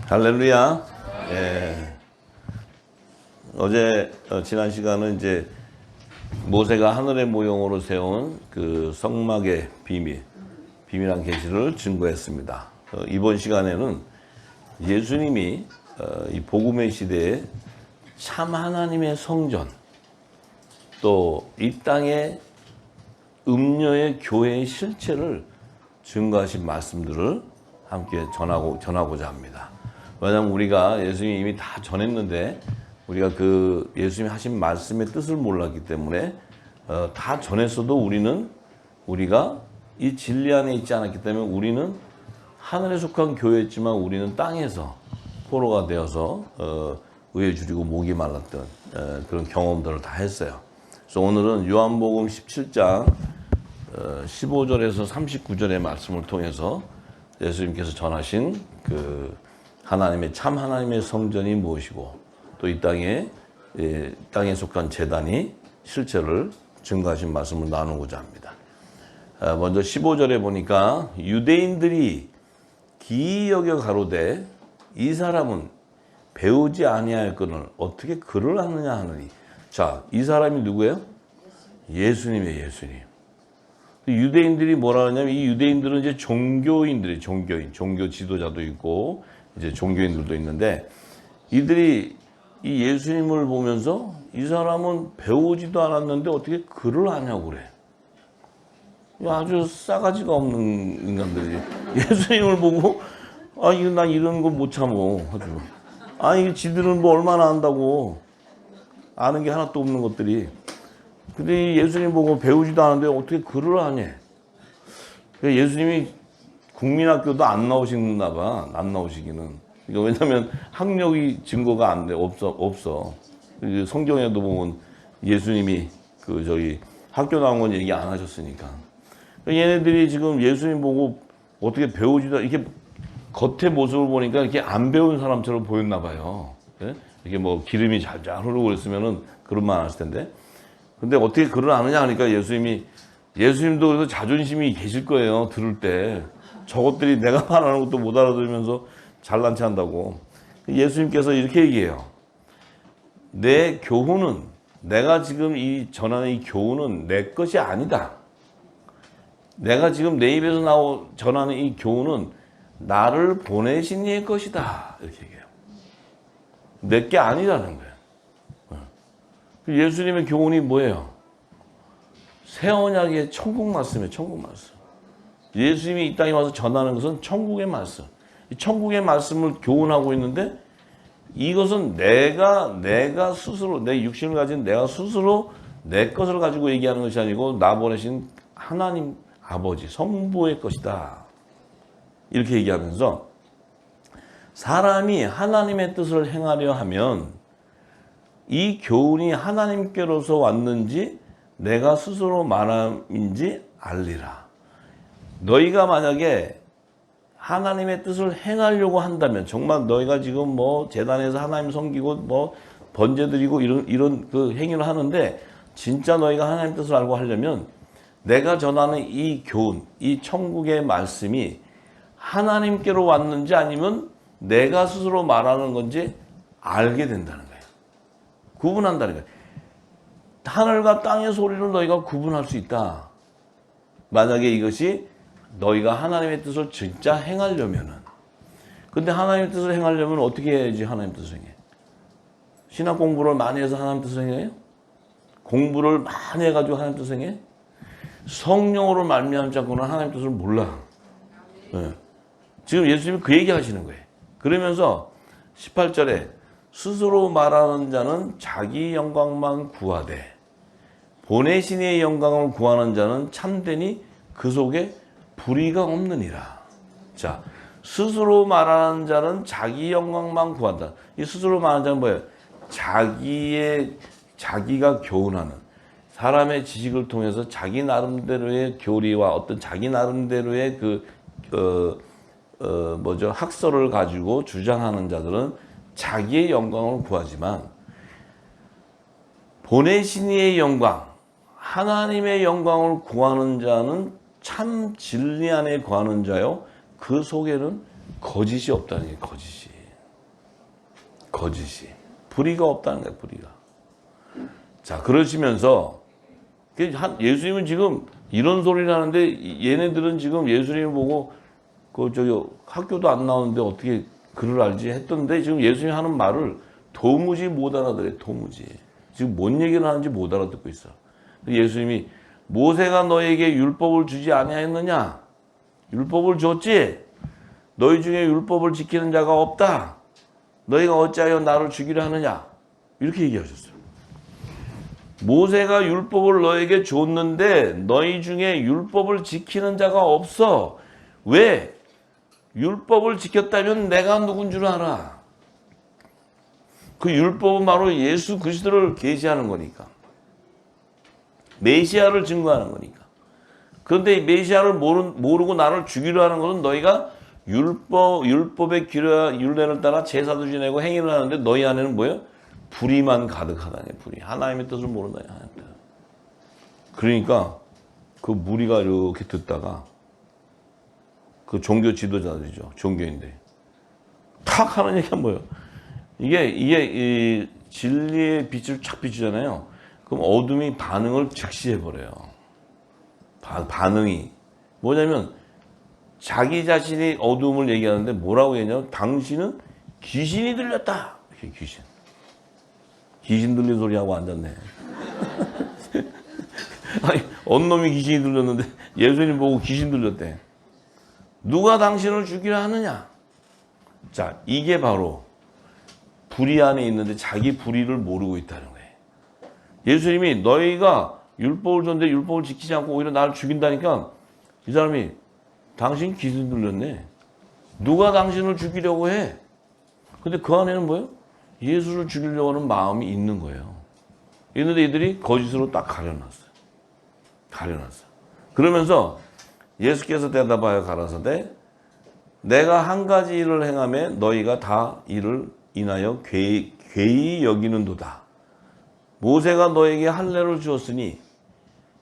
할렐루야. 예. 어제 지난 시간은 이제 모세가 하늘의 모형으로 세운 그 성막의 비밀한 계시를 증거했습니다. 이번 시간에는 예수님이 이 복음의 시대에 참 하나님의 성전, 또 이 땅의 음녀의 교회의 실체를 증거하신 말씀들을 함께 전하고자 합니다. 왜냐하면 우리가 예수님이 이미 다 전했는데 우리가 그 예수님이 하신 말씀의 뜻을 몰랐기 때문에 다 전했어도 우리가 이 진리 안에 있지 않았기 때문에 우리는 하늘에 속한 교회였지만 우리는 땅에서 포로가 되어서 의에 줄이고 목이 말랐던 그런 경험들을 다 했어요. 그래서 오늘은 요한복음 17장 15절에서 39절의 말씀을 통해서 예수님께서 전하신 그 참 하나님의 성전이 무엇이고 또 이 땅에 속한 제단이 실체를 증거하신 말씀을 나누고자 합니다. 먼저 15절에 보니까 유대인들이 기이 여겨 가로되 이 사람은 배우지 아니하였거늘 어떻게 글을 하느냐 하느니. 자, 이 사람이 누구예요? 예수님이에요. 예수님. 유대인들이 뭐라 하냐면 이 유대인들은 이제 종교 지도자도 있고 이제 종교인들도 있는데 이들이 이 예수님을 보면서 이 사람은 배우지도 않았는데 어떻게 글을 하냐고 그래. 아주 싸가지가 없는 인간들이 예수님을 보고 나 이런 거 못 참어. 아주. 지들은 뭐 얼마나 안다고. 아는 게 하나도 없는 것들이. 근데 예수님 보고 배우지도 않았는데 어떻게 글을 하냐. 예수님이 국민학교도 안 나오시나 봐. 안 나오시기는. 그러니까 왜냐면 학력이 증거가 안 돼. 없어. 성경에도 보면 예수님이 학교 나온 건 얘기 안 하셨으니까. 얘네들이 지금 예수님 보고 어떻게 배우지도 이렇게 겉의 모습을 보니까 이렇게 안 배운 사람처럼 보였나 봐요. 이게 뭐 기름이 잘잘 흐르고 그랬으면은 그런 말 안 했을 텐데. 근데 어떻게 글을 아느냐 하니까 예수님도 그래서 자존심이 계실 거예요. 들을 때. 저것들이 내가 말하는 것도 못 알아들으면서 잘난 체 한다고. 예수님께서 이렇게 얘기해요. 내 교훈은, 내가 지금 전하는 이 교훈은 내 것이 아니다. 내가 지금 내 입에서 전하는 이 교훈은 나를 보내신 이의 것이다. 이렇게 얘기해요. 내 게 아니라는 거예요. 예수님의 교훈이 뭐예요? 새 언약의 천국 말씀이에요. 천국 말씀. 예수님이 이 땅에 와서 전하는 것은 천국의 말씀. 이 천국의 말씀을 교훈하고 있는데 이것은 내가 스스로 내 육신을 가진 내가 스스로 내 것을 가지고 얘기하는 것이 아니고 나 보내신 하나님 아버지 성부의 것이다. 이렇게 얘기하면서 사람이 하나님의 뜻을 행하려 하면 이 교훈이 하나님께로서 왔는지 내가 스스로 말함인지 알리라. 너희가 만약에 하나님의 뜻을 행하려고 한다면 정말 너희가 지금 뭐 제단에서 하나님 섬기고 뭐 번제 드리고 이런 그 행위를 하는데 진짜 너희가 하나님 뜻을 알고 하려면 내가 전하는 이 교훈, 이 천국의 말씀이 하나님께로 왔는지 아니면 내가 스스로 말하는 건지 알게 된다는 거예요. 구분한다는 거예요. 하늘과 땅의 소리를 너희가 구분할 수 있다. 만약에 이것이 너희가 하나님의 뜻을 진짜 행하려면은. 근데 하나님의 뜻을 행하려면 어떻게 해야지 하나님 뜻을 행해? 신학 공부를 많이 해서 하나님 뜻을 행해요? 공부를 많이 해가지고 하나님 뜻을 행해? 성령으로 말미암지 않고는 하나님 뜻을 몰라. 네. 지금 예수님이 그 얘기 하시는 거예요. 그러면서 18절에 스스로 말하는 자는 자기 영광만 구하되 보내신 이의 영광을 구하는 자는 참되니 그 속에 불의가 없느니라. 자, 스스로 말하는 자는 자기 영광만 구한다. 이 스스로 말하는 자는 뭐예요? 자기가 교훈하는 사람의 지식을 통해서 자기 나름대로의 교리와 어떤 자기 나름대로의 학설을 가지고 주장하는 자들은 자기의 영광을 구하지만 보내신 이의 영광, 하나님의 영광을 구하는 자는 참 진리 안에 구하는 자요. 그 속에는 거짓이 없다는 게 거짓이. 거짓이. 불의가 없다는 거예요, 불의가. 자, 그러시면서 예수님은 지금 이런 소리를 하는데 얘네들은 지금 예수님을 보고 학교도 안 나오는데 어떻게 글을 알지 했던데 지금 예수님이 하는 말을 도무지 못 알아들어요. 도무지. 지금 뭔 얘기를 하는지 못 알아듣고 있어. 예수님이 모세가 너에게 율법을 주지 아니하였느냐? 율법을 줬지? 너희 중에 율법을 지키는 자가 없다. 너희가 어찌하여 나를 죽이려 하느냐? 이렇게 얘기하셨어요. 모세가 율법을 너에게 줬는데 너희 중에 율법을 지키는 자가 없어. 왜? 율법을 지켰다면 내가 누군 줄 알아. 그 율법은 바로 예수 그리스도를 계시하는 거니까. 메시아를 증거하는 거니까. 그런데 이 메시아를 모르고 나를 죽이려 하는 것은 너희가 율법의 율례를 따라 제사도 지내고 행위를 하는데 너희 안에는 뭐예요? 불의만 가득하다니. 불의. 하나님의 뜻을 모른다니. 하나님의 뜻. 그러니까 그 무리가 이렇게 듣다가 그 종교 지도자들이죠. 종교인들. 탁 하는 얘기가 뭐예요? 이게 이 진리의 빛을 착 비추잖아요. 그럼 어둠이 반응을 즉시 해버려요. 반응이. 뭐냐면 자기 자신이 어둠을 얘기하는데 뭐라고 했냐면 당신은 귀신이 들렸다. 이렇게 귀신 들린 소리 하고 앉았네. 아니, 언놈이 귀신이 들렸는데 예수님 보고 귀신 들렸대. 누가 당신을 죽이려 하느냐? 자, 이게 바로 불의 안에 있는데 자기 불의를 모르고 있다는 거예요. 예수님이 너희가 율법을 줬는데 율법을 지키지 않고 오히려 나를 죽인다니까 이 사람이 당신 귀신 들렸네. 누가 당신을 죽이려고 해? 근데 그 안에는 뭐예요? 예수를 죽이려고 하는 마음이 있는 거예요. 있는데 이들이 거짓으로 딱 가려놨어요. 그러면서 예수께서 대답하여 가라사대 내가 한 가지 일을 행하며 너희가 다 이를 인하여 괴히 여기는도다. 모세가 너에게 할례를 주었으니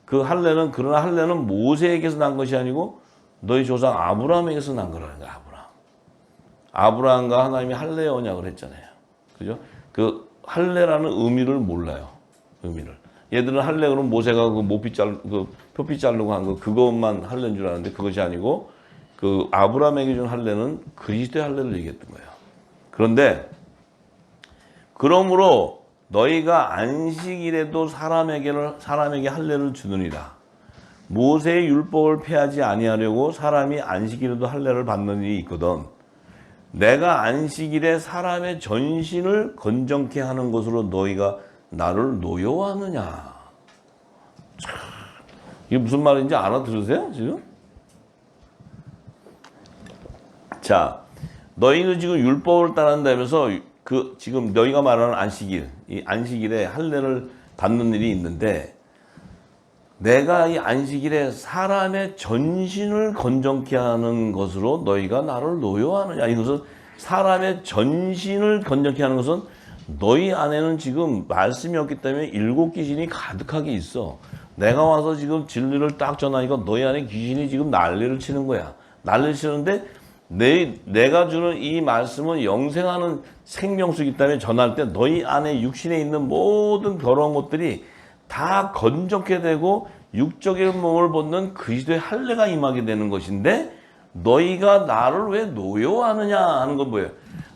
그 할례는 그러나 할례는 모세에게서 난 것이 아니고 너희 조상 아브라함에게서 난 거라는 거야. 아브라함과 하나님이 할례 언약을 했잖아요. 그죠? 그 할례라는 의미를 몰라요. 의미를. 얘들은 할례 그러면 모세가 그 표피 자르고 한 거 그것만 할례인 줄 아는데 그것이 아니고 그 아브라함에게 준 할례는 그리스도의 할례를 얘기했던 거예요. 그런데 그러므로 너희가 안식일에도 사람에게 할례를 주느니라. 모세의 율법을 폐하지 아니하려고 사람이 안식일에도 할례를 받는 일이 있거든. 내가 안식일에 사람의 전신을 건정케 하는 것으로 너희가 나를 노여워하느냐. 이게 무슨 말인지 알아들으세요 지금? 자, 너희는 지금 율법을 따른다면서 그 지금 너희가 말하는 안식일, 이 안식일에 할례를 받는 일이 있는데 내가 이 안식일에 사람의 전신을 건정케 하는 것으로 너희가 나를 노여워하느냐. 이것은 사람의 전신을 건정케 하는 것은 너희 안에는 지금 말씀이 없기 때문에 일곱 귀신이 가득하게 있어. 내가 와서 지금 진리를 딱 전하니까 너희 안에 귀신이 지금 난리를 치는 거야. 난리를 치는데 내가 주는 이 말씀은 영생하는 생명수이기 때문에 전할 때 너희 안에 육신에 있는 모든 더러운 것들이 다 건져게 되고 육적인 몸을 벗는 그리스도의 할례가 임하게 되는 것인데 너희가 나를 왜 노여워하느냐 하는 건 뭐예요?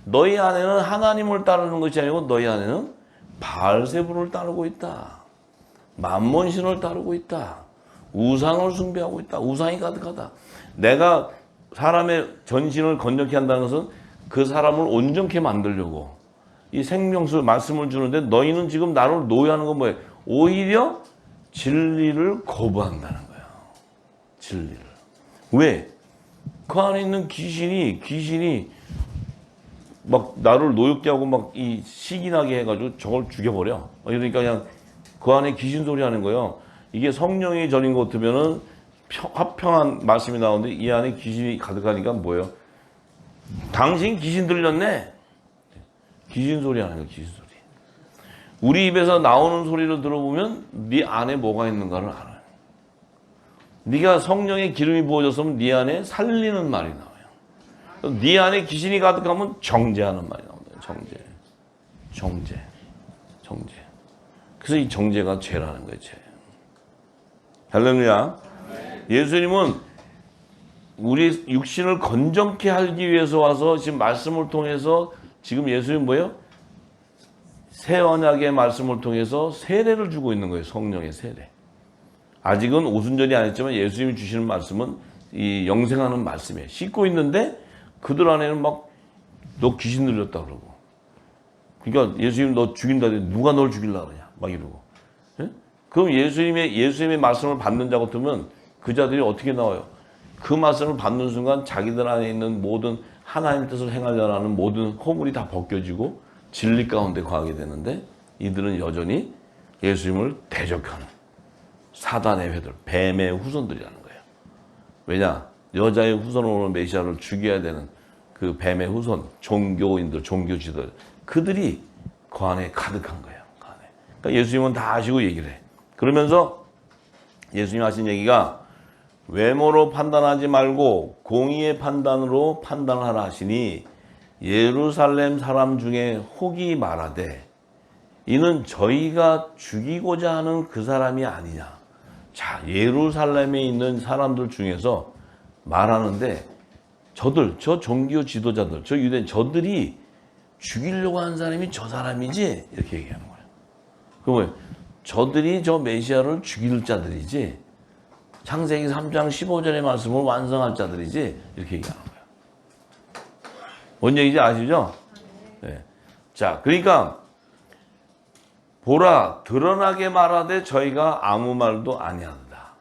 너희 안에는 하나님을 따르는 것이 아니고 너희 안에는 바알세불을 따르고 있다. 만몬신을 따르고 있다. 우상을 숭배하고 있다. 우상이 가득하다. 내가 사람의 전신을 건전케 한다는 것은 그 사람을 온전케 만들려고 이 생명수 말씀을 주는데 너희는 지금 나를 노여하는 건 뭐예요? 오히려 진리를 거부한다는 거예요. 진리를. 왜? 그 안에 있는 귀신이 막 나를 노엽게 하고 막 이 시기 나게 해가지고 저걸 죽여버려. 그러니까 그냥 그 안에 귀신 소리 하는 거예요. 이게 성령이 전인 것 같으면은 화평한 말씀이 나오는데 이 안에 귀신이 가득하니까 뭐예요? 당신 귀신 들렸네? 귀신 소리 하는 거예요. 귀신 소리. 우리 입에서 나오는 소리를 들어보면 네 안에 뭐가 있는가를 알아요. 네가 성령의 기름이 부어졌으면 네 안에 살리는 말이 나와요. 네 안에 귀신이 가득하면 정죄하는 말이 나옵니다. 정죄. 정죄. 그래서 이 정죄가 죄라는 거예요. 죄. 할렐루야. 예수님은 우리 육신을 건전케 하기 위해서 와서 지금 말씀을 통해서 지금 예수님 뭐예요? 새 언약의 말씀을 통해서 세례를 주고 있는 거예요. 성령의 세례. 아직은 오순절이 아니지만 예수님이 주시는 말씀은 이 영생하는 말씀이에요. 씻고 있는데 그들 안에는 막 너 귀신 들렸다 그러고. 그러니까 예수님 너 죽인다. 누가 널 죽이려고 그러냐. 막 이러고. 예? 그럼 예수님의 말씀을 받는 자 같으면 그 자들이 어떻게 나와요? 그 말씀을 받는 순간 자기들 안에 있는 모든 하나님의 뜻을 행하려는 하는 모든 허물이 다 벗겨지고 진리 가운데 거하게 되는데 이들은 여전히 예수님을 대적하는 사단의 회들, 뱀의 후손들이라는 거예요. 왜냐? 여자의 후손으로 메시아를 죽여야 되는 그 뱀의 후손, 종교인들, 종교지들 그들이 그 안에 가득한 거예요. 그 안에. 그러니까 예수님은 다 아시고 얘기를 해. 그러면서 예수님 하신 얘기가 외모로 판단하지 말고 공의의 판단으로 판단하라 하시니 예루살렘 사람 중에 혹이 말하되 이는 저희가 죽이고자 하는 그 사람이 아니냐. 자, 예루살렘에 있는 사람들 중에서 말하는데 저들, 저 종교 지도자들, 저 유대인 저들이 죽이려고 하는 사람이 저 사람이지 이렇게 얘기하는 거예요. 그러면 저들이 저 메시아를 죽일 자들이지 창세기 3장 15절의 말씀을 완성할 자들이지 이렇게 얘기하는 거예요. 뭔 얘기인지 아시죠? 네. 자, 그러니까 보라 드러나게 말하되 저희가 아무 말도 아니하다.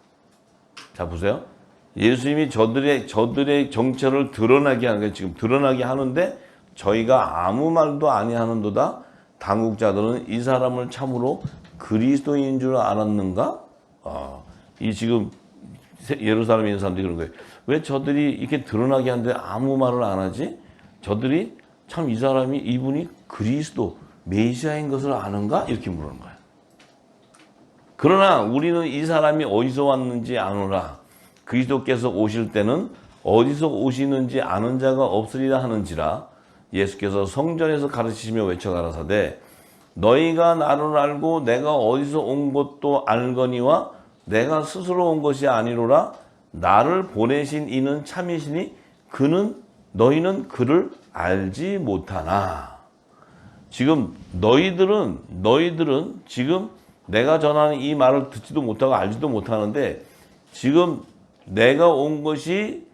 자, 보세요. 예수님이 저들의 정체를 드러나게 하는 거예요. 지금 드러나게 하는데 저희가 아무 말도 아니하는도다. 당국자들은 이 사람을 참으로 그리스도인 줄 알았는가? 이 지금 예루살렘에 있는 사람들이 그런 거예요. 왜 저들이 이렇게 드러나게 하는데 아무 말을 안 하지? 저들이 참 이 사람이 이분이 그리스도 메시아인 것을 아는가? 이렇게 물어는 거예요. 그러나 우리는 이 사람이 어디서 왔는지 아노라. 그리스도께서 오실 때는 어디서 오시는지 아는 자가 없으리라 하는지라. 예수께서 성전에서 가르치시며 외쳐 가라사대 너희가 나를 알고 내가 어디서 온 것도 알거니와 내가 스스로 온 것이 아니로라. 나를 보내신 이는 참이시니 너희는 그를 알지 못하나. 지금 너희들은 지금 내가 전하는 이 말을 듣지도 못하고 알지도 못하는데 지금 내가 온 것이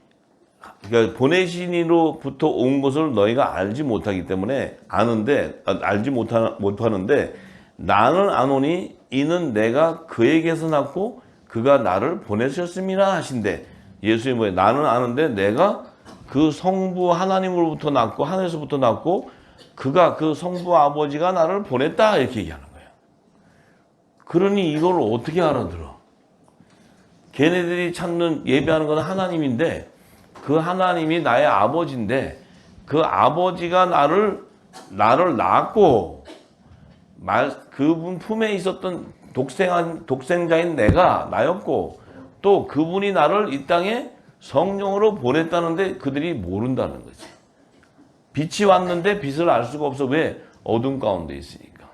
그러니까 보내신 이로부터 온 것을 너희가 알지 못하기 때문에 알지 못하는데 나는 아노니 이는 내가 그에게서 났고 그가 나를 보내셨음이라 하신대. 예수님이 뭐예요? 나는 아는데 내가 그 성부 하나님으로부터 났고 하늘에서부터 났고 그가 그 성부 아버지가 나를 보냈다 이렇게 얘기하는 거예요. 그러니 이걸 어떻게 알아들어? 걔네들이 찾는 예배하는 건 하나님인데 그 하나님이 나의 아버지인데 그 아버지가 나를 낳았고 그분 품에 있었던 독생자인 내가 나였고 또 그분이 나를 이 땅에 성령으로 보냈다는데 그들이 모른다는 거지. 빛이 왔는데 빛을 알 수가 없어. 왜? 어둠 가운데 있으니까.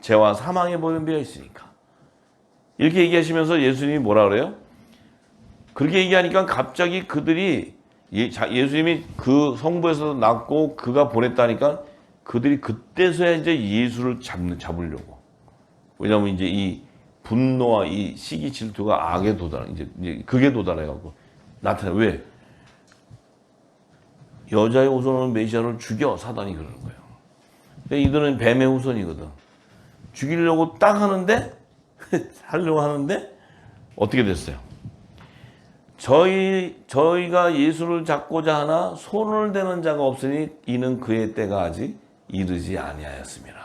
죄와 사망에 보존되어 있으니까. 이렇게 얘기하시면서 예수님이 뭐라 그래요? 그렇게 얘기하니까 갑자기 그들이 예수님이 그 성부에서 낳고 그가 보냈다니까 그들이 그때서야 이제 예수를 잡으려고. 왜냐하면 이제 이 분노와 이 시기 질투가 악에 이제 극에 도달해갖고 나타나. 왜? 여자의 후손은 메시아를 죽여. 사단이 그러는 거예요. 근데 이들은 뱀의 후손이거든. 죽이려고 딱 하는데 하려고 하는데 어떻게 됐어요? 저희가 예수를 잡고자 하나 손을 대는 자가 없으니 이는 그의 때가 아직 이르지 아니하였습니다.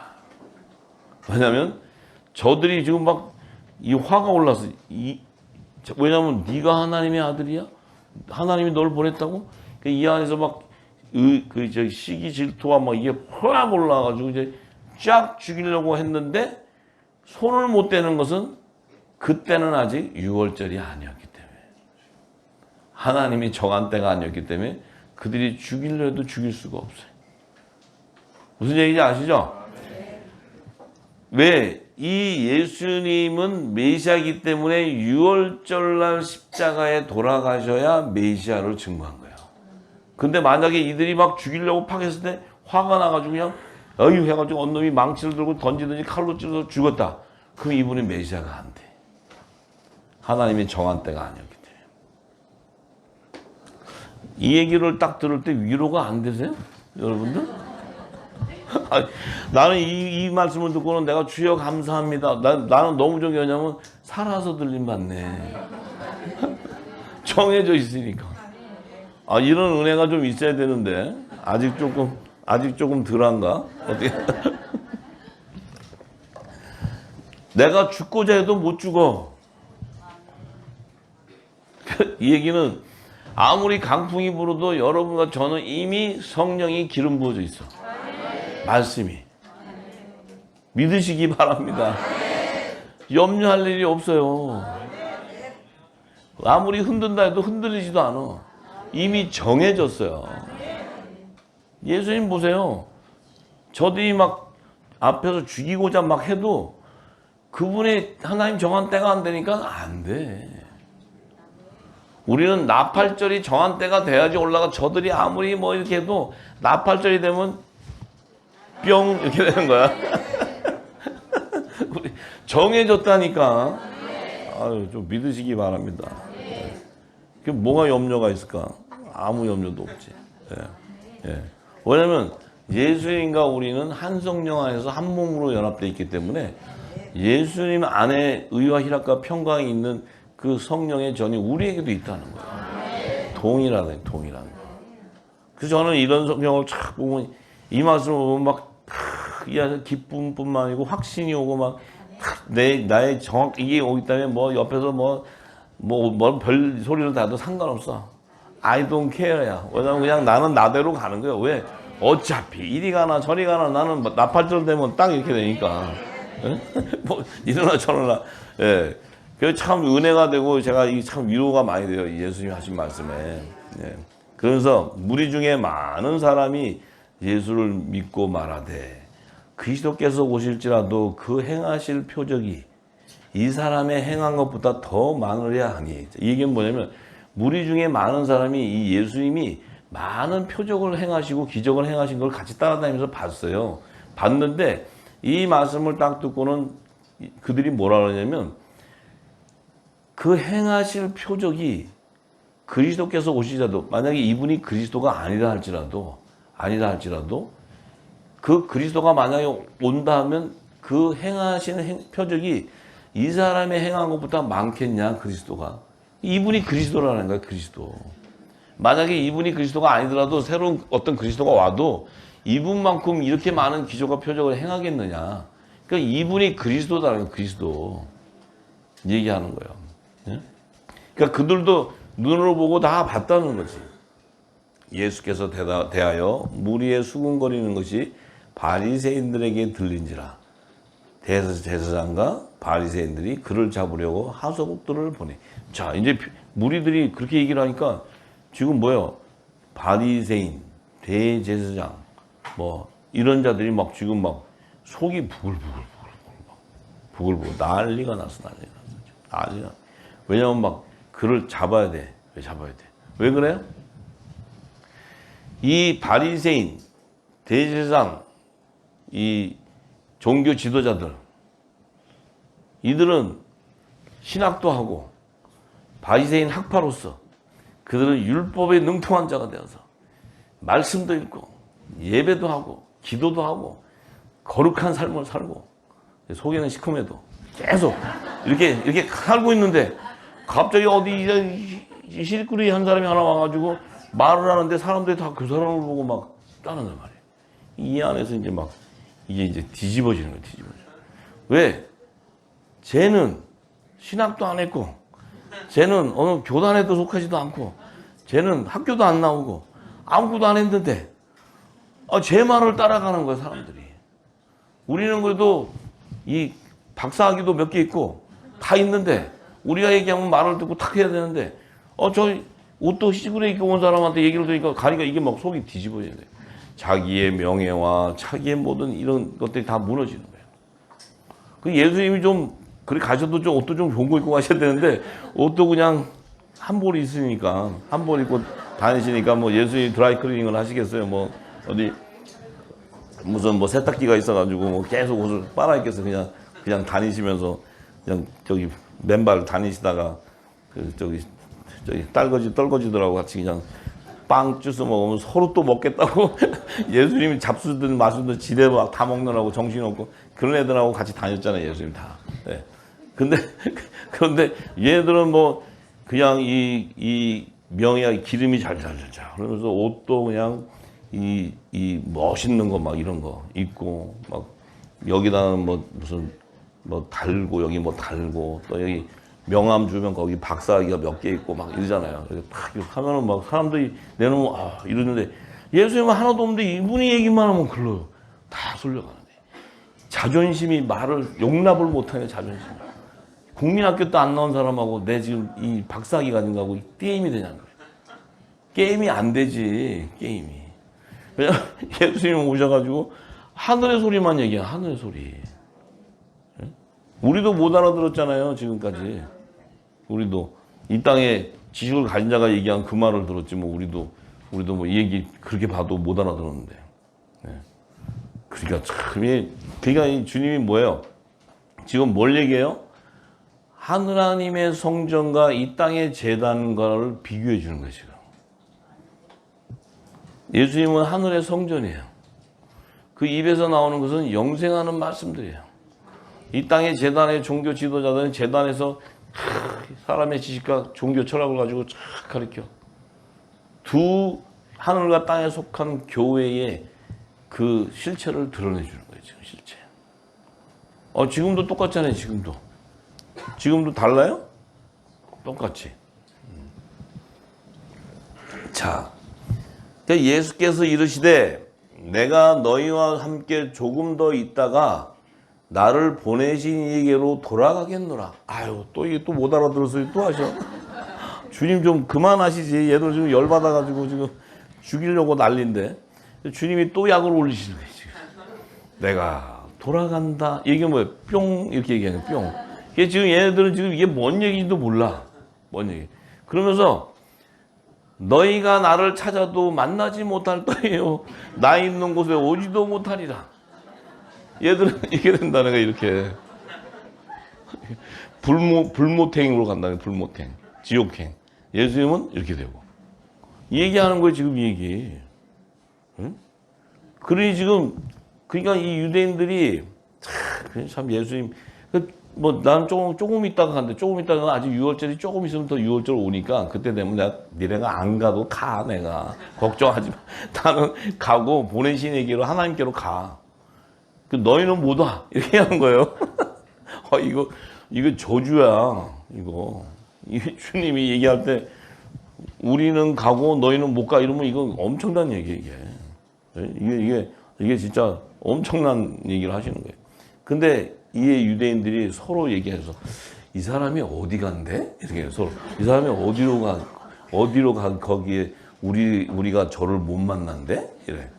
왜냐하면 저들이 지금 막 이 화가 올라서 왜냐하면 네가 하나님의 아들이야? 하나님이 널 보냈다고? 이 안에서 막 시기 질투와 막 이게 확 올라가지고 이제 쫙 죽이려고 했는데 손을 못 대는 것은 그때는 아직 6월절이 아니었기 때문에 하나님이 정한 때가 아니었기 때문에 그들이 죽이려 해도 죽일 수가 없어요. 무슨 얘기인지 아시죠? 왜? 이 예수님은 메시아이기 때문에 유월절날 십자가에 돌아가셔야 메시아를 증거한 거예요. 근데 만약에 이들이 막 죽이려고 파괴했을 때 화가 나가지고 그냥 어휴 해가지고 언놈이 망치를 들고 던지든지 칼로 찔러서 죽었다. 그럼 이분이 메시아가 안 돼. 하나님이 정한 때가 아니었기 때문에. 이 얘기를 딱 들을 때 위로가 안 되세요? 여러분들? 나는 이 말씀을 듣고는 내가 주여 감사합니다. 나는 너무 좋은 게 뭐냐면 살아서 들림 받네. 정해져 있으니까. 이런 은혜가 좀 있어야 되는데 아직 조금 덜한가? 어떻게? 내가 죽고자 해도 못 죽어. 이 얘기는 아무리 강풍이 불어도 여러분과 저는 이미 성령이 기름 부어져 있어. 말씀이. 믿으시기 바랍니다. 염려할 일이 없어요. 아무리 흔든다 해도 흔들리지도 않아. 이미 정해졌어요. 예수님 보세요. 저들이 막 앞에서 죽이고자 막 해도 그분의 하나님 정한 때가 안 되니까 안 돼. 우리는 나팔절이 정한 때가 돼야지 올라가. 저들이 아무리 뭐 이렇게 해도 나팔절이 되면 뿅 이렇게 되는 거야. 우리 정해졌다니까. 아유, 좀 믿으시기 바랍니다. 그 뭐가 염려가 있을까? 아무 염려도 없지. 예. 왜냐면 예수님과 우리는 한 성령 안에서 한 몸으로 연합되어 있기 때문에 예수님 안에 의와 희락과 평강이 있는 그 성령의 전이 우리에게도 있다는 거예요. 동일하다는 거예요. 그래서 저는 이런 성경을 쫙 보면 이 말씀을 보면 막 기쁨뿐만 아니고 확신이 오고 막 나의 정확 이게 오기 때문에 뭐 옆에서 뭐 별 소리를 다도 상관없어. I don't care야. 왜냐면 그냥 나는 나대로 가는 거예요. 왜? 어차피 이리 가나 저리 가나 나는 나팔절 되면 딱 이렇게 되니까. 뭐 이러나 저러나. 예. 그래서 참 은혜가 되고 제가 참 위로가 많이 돼요. 예수님이 하신 말씀에. 예. 그래서 무리 중에 많은 사람이 예수를 믿고 말하되 그리스도께서 오실지라도 그 행하실 표적이 이 사람의 행한 것보다 더 많으려 하니. 이게 뭐냐면 무리 중에 많은 사람이 이 예수님이 많은 표적을 행하시고 기적을 행하신 걸 같이 따라다니면서 봤어요. 봤는데 이 말씀을 딱 듣고는 그들이 뭐라 그러냐면 그 행하실 표적이 그리스도께서 오시자도 만약에 이분이 그리스도가 아니라 할지라도 그 그리스도가 만약에 온다 하면 그 행하시는 표적이 이 사람의 행한 것보다 많겠냐 그리스도가. 이분이 그리스도라는 거야. 그리스도. 만약에 이분이 그리스도가 아니더라도 새로운 어떤 그리스도가 와도 이분만큼 이렇게 많은 기적과 표적을 행하겠느냐. 그러니까 이분이 그리스도다라는 거야. 그리스도. 얘기하는 거예요. 예? 그러니까 그들도 눈으로 보고 다 봤다는 거지. 예수께서 대하여 무리에 수군거리는 것이 바리새인들에게 들린지라. 대제사장과 바리새인들이 그를 잡으려고 하소국들을 보내. 자, 이제 무리들이 그렇게 얘기를 하니까 지금 뭐예요? 바리새인, 대제사장, 뭐 이런 자들이 막 지금 막 속이 부글부글 난리가 났어. 왜냐면 막 그를 잡아야 돼. 왜 잡아야 돼? 왜 그래요? 이 바리새인, 대제사장, 이 종교 지도자들, 이들은 신학도 하고 바리새인 학파로서 그들은 율법에 능통한 자가 되어서 말씀도 읽고 예배도 하고 기도도 하고 거룩한 삶을 살고 속에는 시커매도 계속 이렇게 살고 있는데 갑자기 어디 시리꾸리 한 사람이 하나 와가지고 말을 하는데 사람들이 다 그 사람을 보고 막 따른단 말이에요. 이 안에서 이제 막 이게 이제 뒤집어지는 거예요. 왜? 쟤는 신학도 안 했고 쟤는 어느 교단에도 속하지도 않고 쟤는 학교도 안 나오고 아무것도 안 했는데 제 말을 따라가는 거예요. 사람들이. 우리는 그래도 이 박사학위도 몇 개 있고 다 있는데 우리가 얘기하면 말을 듣고 탁 해야 되는데 저 옷도 시골에 입고 온 사람한테 얘기를 들으니까 가니까 이게 막 속이 뒤집어지는데 자기의 명예와 자기의 모든 이런 것들이 다 무너지는 거예요. 그 예수님이 좀 그래 가셔도 좀 옷도 좀 좋은 거 입고 가셔야 되는데 옷도 그냥 한 벌 있으니까 한 벌 입고 다니시니까 뭐 예수님 드라이클리닝을 하시겠어요? 뭐 어디 무슨 뭐 세탁기가 있어가지고 뭐 계속 옷을 빨아 입겠어 그냥 다니시면서 그냥 저기 맨발 다니시다가 그 저기 떨거지들하고 같이 그냥 빵 주워 먹으면 서로 또 먹겠다고 예수님이 잡수든 마수든 지대 막 다 먹느라고 정신없고 그런 애들하고 같이 다녔잖아요 예수님 다. 네. 그런데 얘들은 뭐 그냥 이 명예와 기름이 잘잘잘 그러면서 옷도 그냥 이 멋있는 거 막 이런 거 입고 막 여기다 뭐 무슨 뭐 달고 여기 뭐 달고 또 여기 명함 주면 거기 박사기가 몇 개 있고 막 이러잖아요. 딱 하면은 막 사람들이 내놓으면 아 이러는데 예수님은 하나도 없는데 이분이 얘기만 하면 글러요. 다 쏠려가는데 자존심이 말을 용납을 못하는 자존심. 국민학교 때 안 나온 사람하고 내 지금 이 박사학위 가진 거하고 게임이 되냐는 거예요. 게임이 안 되지 게임이. 왜냐면 예수님 오셔가지고 하늘의 소리만 얘기해 하늘의 소리. 우리도 못 알아들었잖아요 지금까지. 우리도 이 땅에 지식을 가진 자가 얘기한 그 말을 들었지 뭐 우리도 뭐 이 얘기 그렇게 봐도 못 알아들었는데. 네. 그러니까 참 그러니까 이 주님이 뭐예요? 지금 뭘 얘기해요? 하나님의 성전과 이 땅의 제단과를 비교해 주는 거예요 지금. 예수님은 하늘의 성전이에요. 그 입에서 나오는 것은 영생하는 말씀들이에요. 이 땅의 제단의 종교 지도자들은 제단에서 사람의 지식과 종교 철학을 가지고 쫙 가르쳐. 두 하늘과 땅에 속한 교회의 그 실체를 드러내주는 거예요. 지금 실체. 지금도 똑같잖아요. 지금도 달라요? 똑같이. 자, 예수께서 이르시되 내가 너희와 함께 조금 더 있다가 나를 보내신 이에게로 돌아가겠노라. 아유, 또 이게 또 못 알아들어서 또 하셔. 주님 좀 그만하시지. 얘들 지금 열받아가지고 지금 죽이려고 난리인데. 주님이 또 약을 올리시는 거예요, 지금. 내가 돌아간다. 이게 뭐예요? 뿅. 이렇게 얘기하는 뿅. 이게 지금 얘네들은 지금 이게 뭔 얘기인지도 몰라. 뭔 얘기. 그러면서 너희가 나를 찾아도 만나지 못할 거예요. 나 있는 곳에 오지도 못하리라. 얘들은 이게 된다는 거야, 이렇게. 불모탱으로 간다는 거야, 불모탱. 지옥행. 예수님은 이렇게 되고. 이 얘기하는 거예요, 지금 이 얘기. 응? 그러니 지금, 그러니까 이 유대인들이, 참 예수님, 뭐, 난 조금 있다가 간대. 조금 있다가 아직 6월절이 조금 있으면 더 6월절 오니까 그때 되면 니네가 안 가도 가, 내가. 걱정하지 마. 나는 가고 보내신 얘기로 하나님께로 가. 너희는 못 와. 이렇게 하는 거예요. 이거 저주야. 이거 주님이 얘기할 때 우리는 가고 너희는 못 가 이러면 이거 엄청난 얘기예요. 이게 진짜 엄청난 얘기를 하시는 거예요. 근데 이 유대인들이 서로 얘기해서 이 사람이 어디 간대? 이렇게 해서 서로 이 사람이 어디로 가 거기에 우리가 저를 못 만난대? 이래.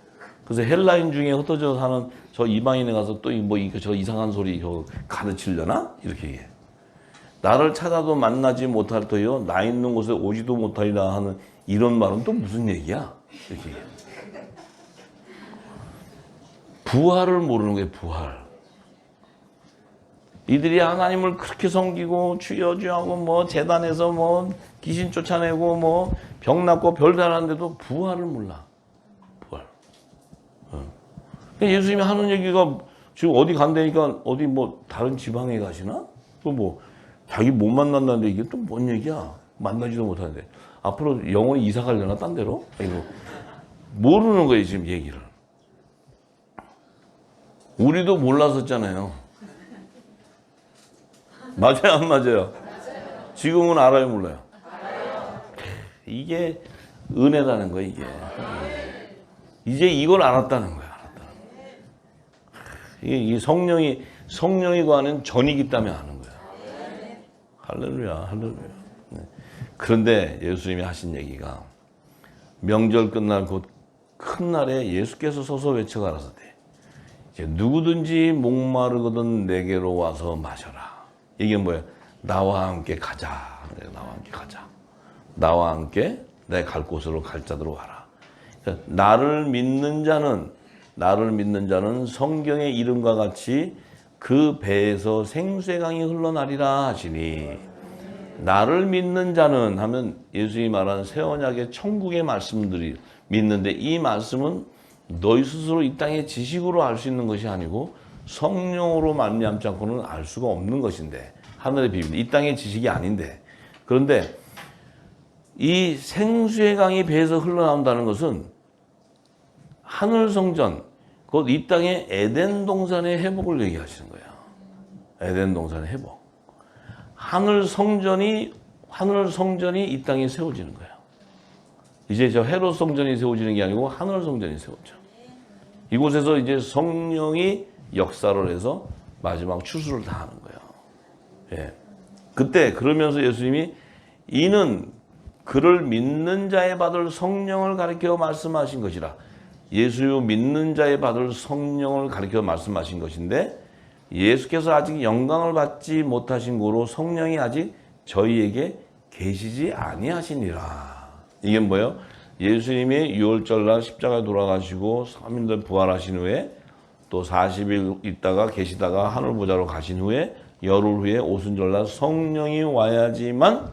그래서 헬라인 중에 흩어져 사는 저 이방인에 가서 또 저 이상한 소리 가르치려나? 이렇게 얘기해. 나를 찾아도 만나지 못할 터요. 나 있는 곳에 오지도 못하리라 하는 이런 말은 또 무슨 얘기야? 이렇게 얘기해. 부활을 모르는 거예요, 부활. 이들이 하나님을 그렇게 섬기고 주여 주여 하고 뭐 재단에서 뭐 귀신 쫓아내고 뭐 병 낫고 별дар 하는데도 부활을 몰라. 부활. 예수님이 하는 얘기가 지금 어디 간다니까 어디 뭐 다른 지방에 가시나? 또 뭐 자기 못 만난다는데 이게 또 뭔 얘기야? 만나지도 못하는데 앞으로 영원히 이사 가려나 딴 데로? 이거 모르는 거예요 지금 얘기를. 우리도 몰랐었잖아요. 맞아요, 안 맞아요? 지금은 알아요, 몰라요? 이게 은혜라는 거야, 이게. 이제 이걸 알았다는 거야, 이게 성령이 관한 전이기 때문에 아는 거야. 할렐루야, 할렐루야. 네. 그런데 예수님이 하신 얘기가 명절 끝날 곧 큰 날에 예수께서 서서 외쳐가라사대 이제 누구든지 목마르거든 내게로 와서 마셔라. 이게 뭐예요? 나와 함께 가자. 나와 함께 가자. 나와 함께 내 갈 곳으로 갈 자들로 와라. 그러니까 나를 믿는 자는 성경의 이름과 같이 그 배에서 생수의 강이 흘러나리라 하시니, 나를 믿는 자는 하면 예수님이 말하는 새 언약의 천국의 말씀들이 믿는데, 이 말씀은 너희 스스로 이 땅의 지식으로 알 수 있는 것이 아니고 성령으로 말미암지 않고는 알 수가 없는 것인데, 하늘의 비밀, 이 땅의 지식이 아닌데, 그런데 이 생수의 강이 배에서 흘러나온다는 것은 하늘 성전, 곧 이 땅의 에덴 동산의 회복을 얘기하시는 거예요. 에덴 동산의 회복. 하늘 성전이 이 땅에 세워지는 거예요. 이제 저 헤롯 성전이 세워지는 게 아니고 하늘 성전이 세워져. 이곳에서 이제 성령이 역사를 해서 마지막 추수를 다 하는 거예요. 예. 그때 그러면서 예수님이 이는 그를 믿는 자에 받을 성령을 가리켜 말씀하신 것이라. 예수요 믿는 자에 받을 성령을 가리켜 말씀하신 것인데, 예수께서 아직 영광을 받지 못하신 고로 성령이 아직 저희에게 계시지 아니하시니라. 이게 뭐예요? 예수님이 유월절날 십자가에 돌아가시고 3일날 부활하신 후에 또 40일 있다가 계시다가 하늘보좌로 가신 후에 열흘 후에 오순절날 성령이 와야지만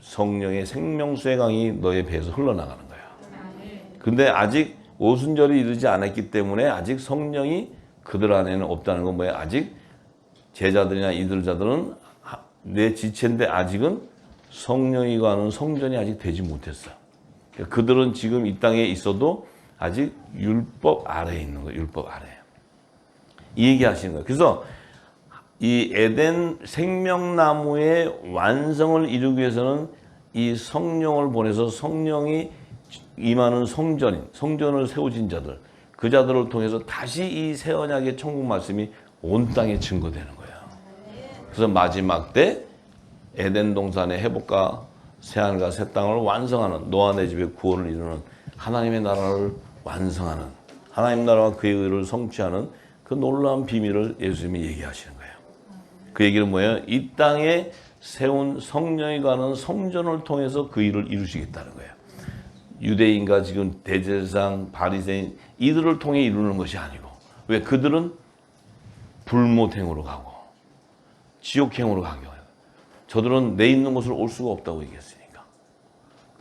성령의 생명수의 강이 너의 배에서 흘러나가는 거예요. 근데 아직 오순절이 이르지 않았기 때문에 아직 성령이 그들 안에는 없다는 건 뭐예요? 아직 제자들이나 이들자들은 내 지체인데 아직은 성령이 가는 성전이 아직 되지 못했어요. 그들은 지금 이 땅에 있어도 아직 율법 아래에 있는 거예요. 율법 아래. 이 얘기 하시는 거예요. 그래서 이 에덴 생명나무의 완성을 이루기 위해서는 이 성령을 보내서 성령이 임하는 성전을 세우신 자들, 그 자들을 통해서 다시 이 새 언약의 천국 말씀이 온 땅에 증거되는 거예요. 그래서 마지막 때 에덴 동산의 회복과 새하늘과 새 땅을 완성하는, 노아 내 집의 구원을 이루는 하나님의 나라를 완성하는, 하나님 나라와 그의 의를 성취하는 그 놀라운 비밀을 예수님이 얘기하시는 거예요. 그 얘기는 뭐예요? 이 땅에 세운 성령이 가는 성전을 통해서 그 일을 이루시겠다는 거예요. 유대인과 지금 대제사장, 바리새인 이들을 통해 이루는 것이 아니고, 왜? 그들은 불못행으로 가고 지옥행으로 가고, 저들은 내 있는 곳으로 올 수가 없다고 얘기했으니까.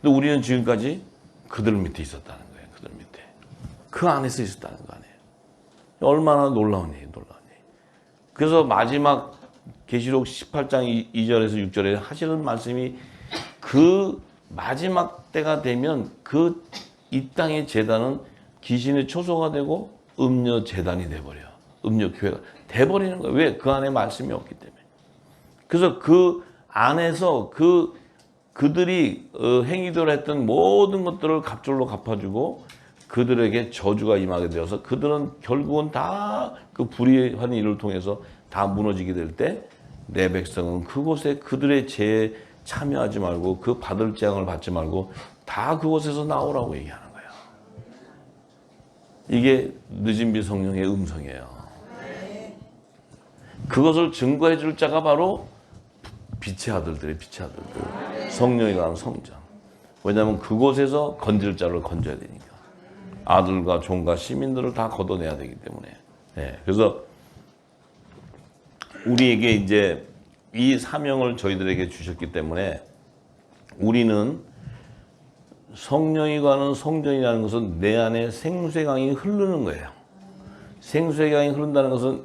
근데 우리는 지금까지 그들 밑에 있었다는 거예요. 그들 밑에. 그 안에서 있었다는 거 아니에요. 얼마나 놀라운 얘기예요. 놀라운 얘기. 그래서 마지막 계시록 18장 2절에서 6절에 하시는 말씀이, 그 마지막 때가 되면 그 이 땅의 제단은 귀신의 초소가 되고 음녀 제단이 돼버려요. 음녀 교회가 돼버리는 거예요. 왜? 그 안에 말씀이 없기 때문에. 그래서 그 안에서 그들이 행위대로 했던 모든 것들을 갑절로 갚아주고 그들에게 저주가 임하게 되어서 그들은 결국은 다 그 불의한 일을 통해서 다 무너지게 될 때, 내 백성은 그곳에 그들의 죄에 참여하지 말고 그 받을 재앙을 받지 말고 다 그곳에서 나오라고 얘기하는 거예요. 이게 늦은 비 성령의 음성이에요. 그것을 증거해 줄 자가 바로 빛의 아들들의 빛의 아들들, 성령이 가는 성전. 왜냐하면 그곳에서 건질 자를 건져야 되니까. 아들과 종과 시민들을 다 걷어내야 되기 때문에. 네, 그래서 우리에게 이제 이 사명을 저희들에게 주셨기 때문에 우리는 성령이 가는 성전이라는 것은 내 안에 생수의 강이 흐르는 거예요. 생수의 강이 흐른다는 것은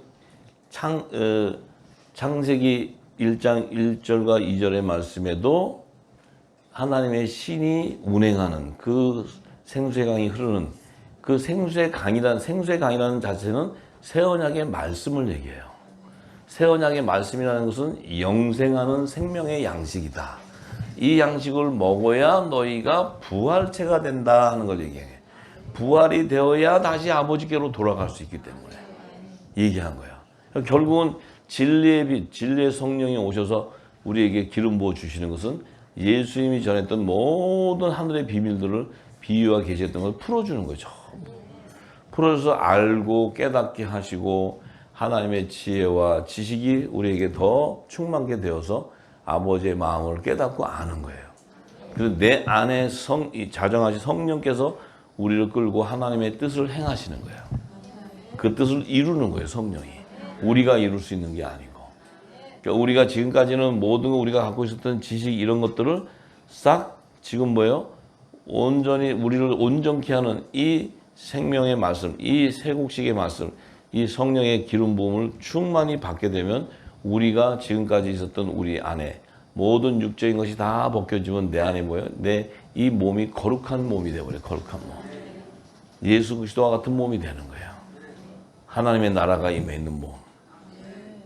창세기 1장 1절과 2절의 말씀에도 하나님의 신이 운행하는 그 생수의 강이 흐르는 그 생수의 강이라는 자체는 새 언약의 말씀을 얘기해요. 새 언약의 말씀이라는 것은 영생하는 생명의 양식이다. 이 양식을 먹어야 너희가 부활체가 된다 하는 걸 얘기해요. 부활이 되어야 다시 아버지께로 돌아갈 수 있기 때문에 얘기한 거예요. 결국은 진리의 빛, 진리의 성령이 오셔서 우리에게 기름 부어 주시는 것은 예수님이 전했던 모든 하늘의 비밀들을 비유와 계시했던 걸 풀어주는 거죠. 풀어줘서 알고 깨닫게 하시고 하나님의 지혜와 지식이 우리에게 더 충만하게 되어서 아버지의 마음을 깨닫고 아는 거예요. 그래서 내 안에 자정하신 성령께서 우리를 끌고 하나님의 뜻을 행하시는 거예요. 그 뜻을 이루는 거예요, 성령이. 우리가 이룰 수 있는 게 아니고. 그러니까 우리가 지금까지는 모든 거 우리가 갖고 있었던 지식 이런 것들을 싹 지금 뭐예요? 온전히 우리를 온전케 하는 이 생명의 말씀, 이 세곡식의 말씀, 이 성령의 기름 부음을 충만히 받게 되면 우리가 지금까지 있었던 우리 안에 모든 육적인 것이 다 벗겨지면 내 안에 뭐예요? 내 이 몸이 거룩한 몸이 되어버려요. 거룩한 몸. 예수 그리스도와 같은 몸이 되는 거예요. 하나님의 나라가 임해 있는 몸.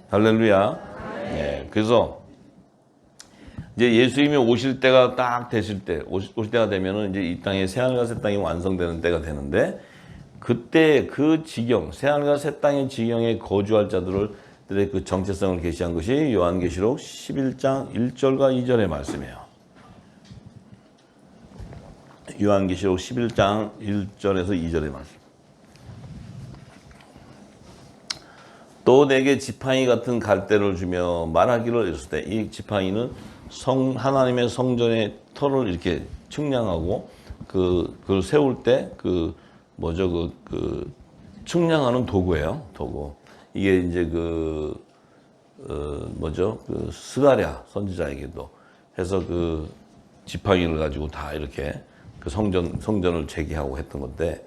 할렐루야. 네, 그래서 이제 예수님이 오실 때가 딱 되실 때, 오실 때가 되면은 이제 이 땅에 새하늘과 새 땅이 완성되는 때가 되는데, 그때 그 지경, 새하늘과 새 땅의 지경에 거주할 자들의 그 정체성을 계시한 것이 요한계시록 11장 1절과 2절의 말씀이에요. 요한계시록 11장 1절에서 2절의 말씀. 또 내게 지팡이 같은 갈대를 주며 말하기를 이랬을 때, 이 지팡이는 하나님의 성전의 터를 이렇게 측량하고 그걸 세울 때 측량하는 도구예요. 도구. 이게 이제 스가랴 선지자에게도 해서 그 지팡이를 가지고 다 이렇게 그 성전을 재개하고 했던 건데,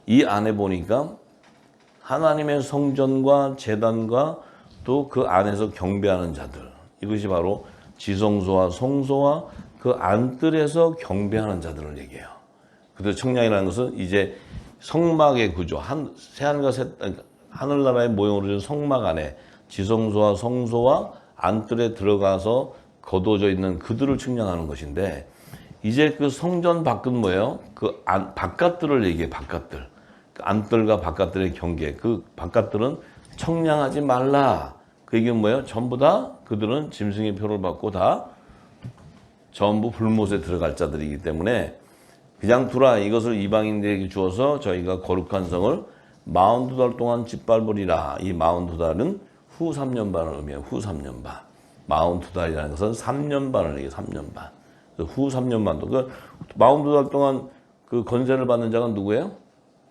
이 안에 보니까 하나님의 성전과 제단과 또 그 안에서 경배하는 자들, 이것이 바로 지성소와 성소와 그 안뜰에서 경배하는 자들을 얘기해요. 그래서 청량이라는 것은 이제 성막의 구조, 새하늘과 하늘나라의 모형으로 된 성막 안에 지성소와 성소와 안뜰에 들어가서 거두어져 있는 그들을 측량하는 것인데, 이제 그 성전 밖은 뭐예요? 그 바깥들을 얘기해. 바깥들. 그 안뜰과 바깥들의 경계. 그 바깥들은 청량하지 말라. 그 얘기는 뭐예요? 전부 다 그들은 짐승의 표를 받고 다 전부 불못에 들어갈 자들이기 때문에 그냥 두라. 이것을 이방인들에게 주어서 저희가 거룩한 성을 42달 동안 짓밟으리라. 이 42달은 후 3년 반을 의미해요. 후 3년 반. 42달이라는 것은 3년 반을 얘기해요. 3년 반. 후 3년 반도. 그 42달 동안 그 건세를 받는 자가 누구예요?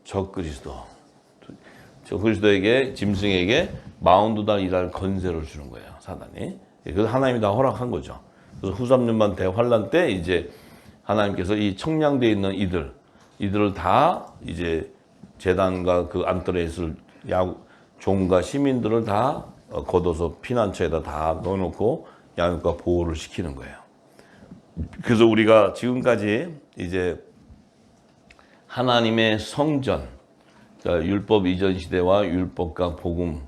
적그리스도. 적그리스도에게, 짐승에게 42달 일할 건세를 주는 거예요. 사단이. 그래서 하나님이 다 허락한 거죠. 그래서 후 3년 반 대환란 때 이제 하나님께서 이 청량되어 있는 이들을 다 이제 제단과 그 안뜰에 있을 종과 시민들을 다 걷어서 피난처에다 다 넣어놓고 양육과 보호를 시키는 거예요. 그래서 우리가 지금까지 이제 하나님의 성전, 그러니까 율법 이전 시대와 율법과 복음,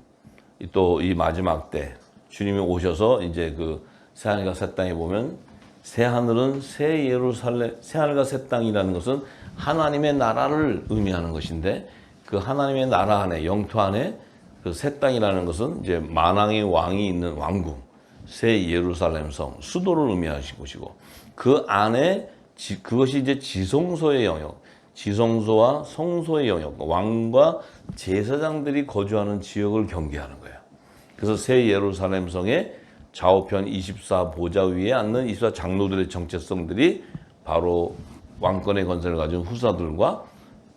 또 이 마지막 때 주님이 오셔서 이제 그 새하늘과 새 땅에 보면 새하늘은 새 예루살렘, 새하늘과 새 땅이라는 것은 하나님의 나라를 의미하는 것인데, 그 하나님의 나라 안에, 영토 안에 그 새 땅이라는 것은 이제 만왕의 왕이 있는 왕궁, 새 예루살렘 성, 수도를 의미하시는 것이고, 그 안에 그것이 이제 지성소의 영역, 지성소와 성소의 영역, 왕과 제사장들이 거주하는 지역을 경계하는 거예요. 그래서 새 예루살렘 성의 좌우편 24보좌 위에 앉는 24장로들의 정체성들이 바로 왕권의 건세를 가진 후사들과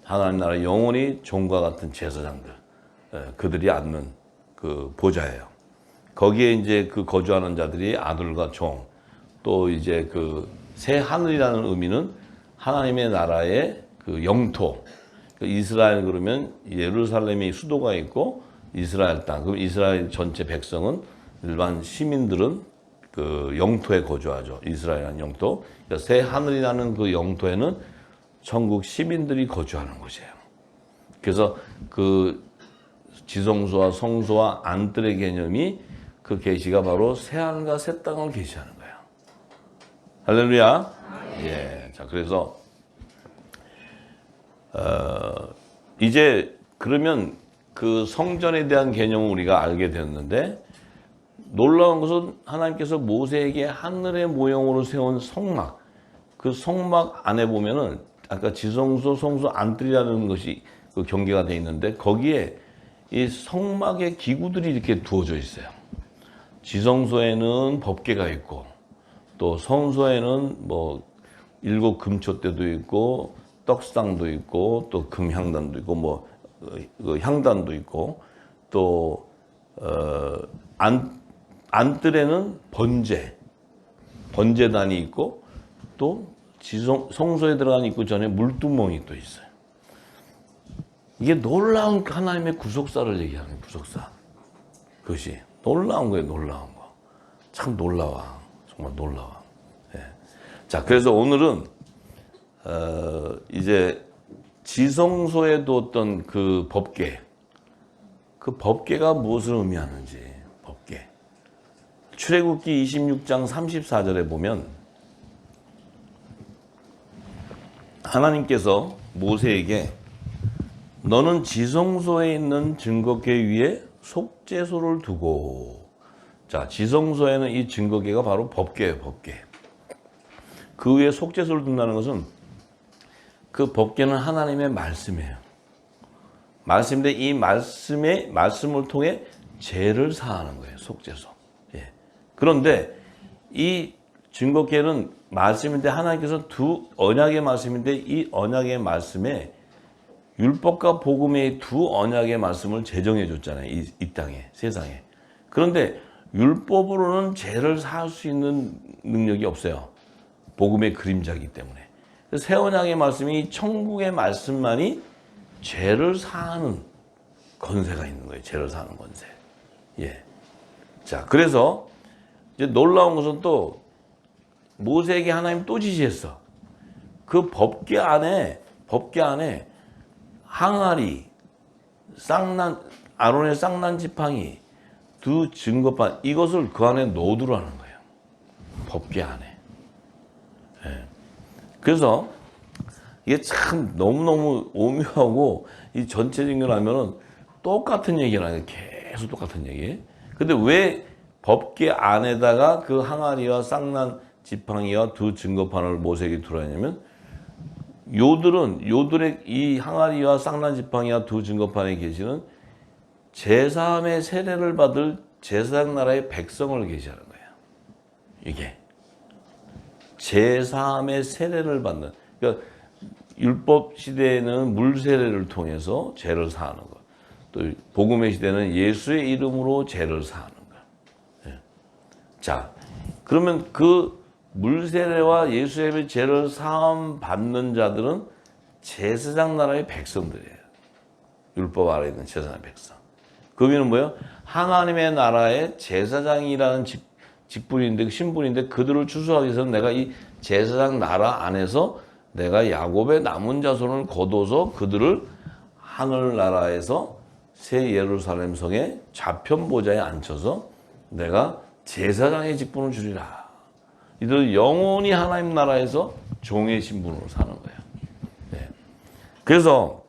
하나님 나라 영원히 종과 같은 제사장들, 그들이 앉는 그 보좌예요. 거기에 이제 그 거주하는 자들이 아들과 종, 또 이제 그 새 하늘이라는 의미는 하나님의 나라의 그 영토. 그 이스라엘 그러면 예루살렘이 수도가 있고 이스라엘 땅. 그럼 이스라엘 전체 백성은, 일반 시민들은 그 영토에 거주하죠. 이스라엘이라는 영토. 그러니까 새 하늘이라는 그 영토에는 천국 시민들이 거주하는 곳이에요. 그래서 그 지성소와 성소와 안뜰의 개념이, 그 계시가 바로 새 하늘과 새 땅을 계시하는 거예요. 할렐루야. 예. 자, 그래서 이제 그러면 그 성전에 대한 개념을 우리가 알게 됐는데, 놀라운 것은 하나님께서 모세에게 하늘의 모형으로 세운 성막, 그 성막 안에 보면은 아까 지성소, 성소 안뜰이라는 것이 그 경계가 되어 있는데 거기에 이 성막의 기구들이 이렇게 두어져 있어요. 지성소에는 법궤가 있고 또 성소에는 뭐 7 금초대도 있고 떡상도 있고 또 금향단도 있고 뭐 향단도 있고 또 안뜰에는 번제단이 있고 또 성소에 들어간 입구 전에 물두멍이 또 있어요. 이게 놀라운 하나님의 구속사를 얘기하는 거예요. 구속사. 그것이 놀라운 거예요. 놀라운 거. 참 놀라워. 정말 놀라워. 예. 자, 그래서 오늘은 이제 지성소에 두었던 그 법궤, 그 법궤가 무엇을 의미하는지 법궤. 출애굽기 26장 34절에 보면 하나님께서 모세에게 너는 지성소에 있는 증거궤 위에 속죄소를 두고, 자, 지성소에는 이 증거궤가 바로 법궤예요. 법궤. 그 위에 속죄소를 둔다는 것은 그 법궤는 하나님의 말씀이에요. 말씀인데 이 말씀을 통해 죄를 사하는 거예요. 속죄소. 예. 그런데 이 증거궤는 말씀인데 하나님께서 두 언약의 말씀인데 이 언약의 말씀에 율법과 복음의 두 언약의 말씀을 제정해 줬잖아요. 이 땅에, 세상에. 그런데 율법으로는 죄를 사할 수 있는 능력이 없어요. 복음의 그림자이기 때문에. 새 언약의 말씀이 천국의 말씀만이 죄를 사하는 권세가 있는 거예요. 죄를 사하는 권세. 예. 자, 그래서 이제 놀라운 것은 또 모세에게 하나님 또 지시했어. 그 법궤 안에 항아리, 아론의 쌍난 지팡이, 두 증거판, 이것을 그 안에 넣어두라는 거예요. 법궤 안에. 예. 그래서 이게 참 너무너무 오묘하고 이 전체적인 걸 하면은 똑같은 얘기를 하는 거예요. 계속 똑같은 얘기. 근데 왜 법궤 안에다가 그 항아리와 쌍난 지팡이와 두 증거판을 모세에게 두라 했냐면 요들의 이 항아리와 쌍난 지팡이와 두 증거판에 계시는 제3의 세례를 받을 제사장 나라의 백성을 계시하는 거예요. 이게 제3의 세례를 받는, 그러니까 율법 시대에는 물 세례를 통해서 죄를 사하는 것, 또 복음의 시대는 예수의 이름으로 죄를 사하는 것. 예. 자, 그러면 그 물 세례와 예수의 죄를 사함 받는 자들은 제사장 나라의 백성들이에요. 율법 아래에 있는 제사장의 백성. 그 의미는 뭐예요? 하나님의 나라의 제사장이라는 직분인데, 신분인데 그들을 추수하기 위해서는 내가 이 제사장 나라 안에서 내가 야곱의 남은 자손을 거둬서 그들을 하늘나라에서 새 예루살렘 성의 좌편 보좌에 앉혀서 내가 제사장의 직분을 주리라. 이들 영원히 하나님 나라에서 종의 신분으로 사는 거예요. 네. 그래서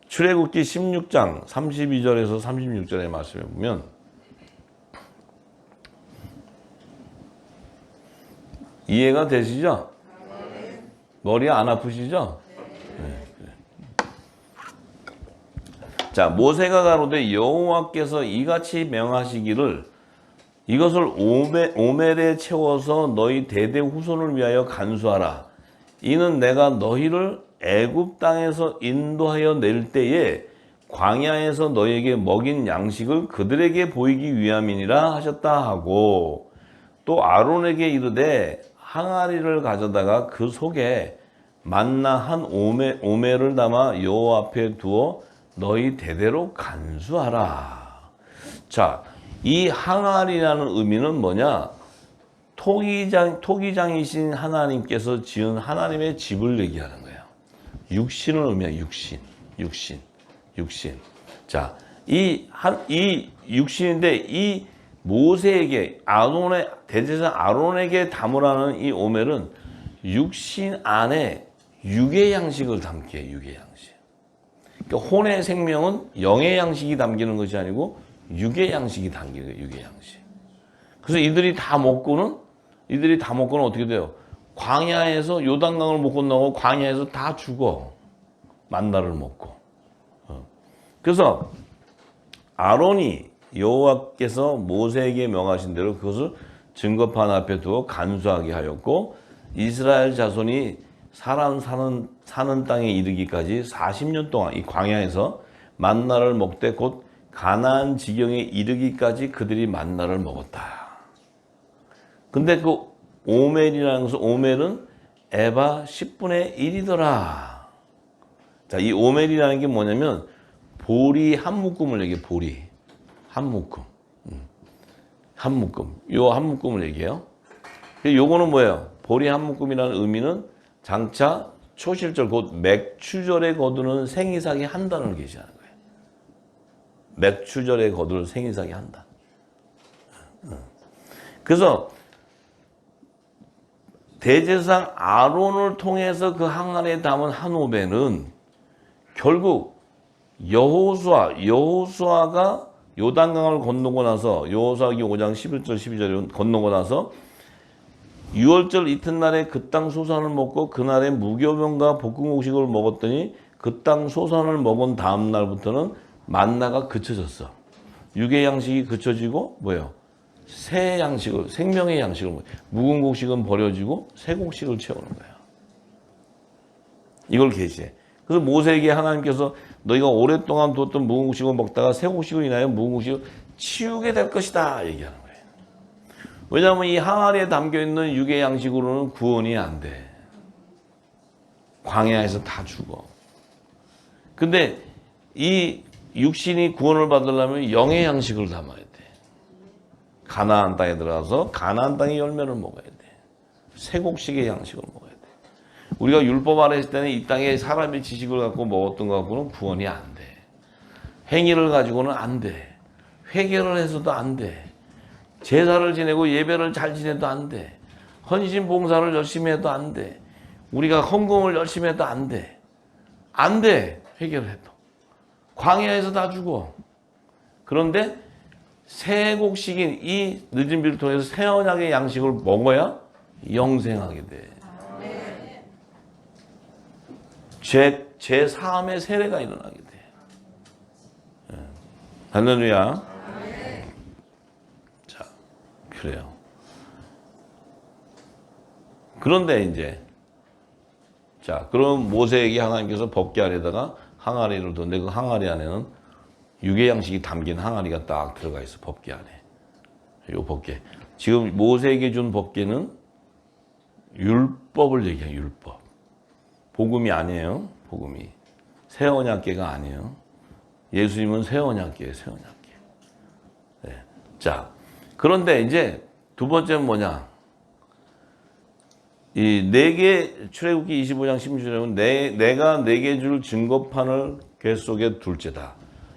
출애굽기 16장 32절에서 36절의 말씀에 보면 이해가 되시죠? 머리 안 아프시죠? 네. 자, 모세가 가로되 여호와께서 이같이 명하시기를 이것을 오멜에 채워서 너희 대대 후손을 위하여 간수하라. 이는 내가 너희를 애굽 땅에서 인도하여 낼 때에 광야에서 너희에게 먹인 양식을 그들에게 보이기 위함이니라 하셨다 하고, 또 아론에게 이르되 항아리를 가져다가 그 속에 만나 한 오멜을 담아 여호와 앞에 두어 너희 대대로 간수하라. 자, 이 항아리라는 의미는 뭐냐? 토기장이신 하나님께서 지은 하나님의 집을 얘기하는 거예요. 육신을 의미해요. 육신. 자, 이 육신인데 이 모세에게 대제사장 아론에게 담으라는 이 오멜은 육신 안에 육의 양식을 담게 해요. 육의 양식. 그러니까 혼의 생명은 영의 양식이 담기는 것이 아니고 육의 양식이 담기는 거예요. 육의 양식. 그래서 이들이 다 먹고는 어떻게 돼요? 광야에서 요단강을 못 건너고 광야에서 다 죽어. 만나를 먹고. 그래서 아론이 여호와께서 모세에게 명하신 대로 그것을 증거판 앞에 두어 간수하게 하였고 이스라엘 자손이 사람 사는 땅에 이르기까지 40년 동안 이 광야에서 만나를 먹되 곧 가나안 지경에 이르기까지 그들이 만나를 먹었다. 근데 그 오멜이라는 것은 오멜은 에바 10분의 1이더라. 자, 이 오멜이라는 게 뭐냐면 보리 한 묶음을 얘기해. 보리 한 묶음. 한 묶음. 요 한 묶음을 얘기해요. 요거는 뭐예요? 보리 한 묶음이라는 의미는 장차 초실절 곧 맥추절에 거두는 생이삭이 한다는 걸 계시하는 거예요. 맥추절에 거두는 생이삭이 한다. 그래서 대제사장 아론을 통해서 그 항아리에 담은 한 오벤은 결국 여호수아가 요단강을 건너고 나서 여호수아기 5장 11절 12절에 건너고 나서 6월절 이튿날에 그 땅 소산을 먹고 그날에 무교병과 볶음곡식을 먹었더니 그 땅 소산을 먹은 다음 날부터는 만나가 그쳐졌어. 육의 양식이 그쳐지고 뭐예요? 새 양식을 생명의 양식을 묵은 곡식은 버려지고 새 곡식을 채우는 거예요. 이걸 계시해. 그래서 모세에게 하나님께서 너희가 오랫동안 두었던 묵은 곡식을 먹다가 새 곡식을 인하여 묵은 곡식을 치우게 될 것이다 얘기하는 거예요. 왜냐하면 이 항아리에 담겨있는 육의 양식으로는 구원이 안 돼. 광야에서 다 죽어. 근데 이 육신이 구원을 받으려면 영의 양식을 담아야 돼. 가나안 땅에 들어가서 가나안 땅의 열매를 먹어야 돼. 새 곡식의 양식을 먹어야 돼. 우리가 율법 아래 있을 때는 이 땅에 사람의 지식을 갖고 먹었던 것 갖고는 구원이 안 돼. 행위를 가지고는 안 돼. 회개를 해서도 안 돼. 제사를 지내고 예배를 잘 지내도 안 돼. 헌신 봉사를 열심히 해도 안 돼. 우리가 헌금을 열심히 해도 안 돼. 안 돼. 회개를 해도. 광야에서 다 죽어. 그런데 새 곡식인 이 늦은 비를 통해서 새 언약의 양식을 먹어야 영생하게 돼. 제 사함의 세례가 일어나게 돼. 할렐루야. 자, 그래요. 그런데 이제 자, 그럼 모세에게 하나님께서 법궤 안에다가 항아리를 뒀는데 그 항아리 안에는 육의 양식이 담긴 항아리가 딱 들어가 있어. 법궤 안에. 요 법궤. 지금 모세에게 준 법궤는 율법을 얘기해요. 율법. 복음이 아니에요. 복음이. 새 언약궤가 아니에요. 예수님은 새 언약궤예요. 새 언약궤. 네. 자, 그런데 이제 두 번째는 뭐냐? 이 네 개 출애굽기 25장 16절에 내가 네게 줄 증거판을 궤 속에 둘째다.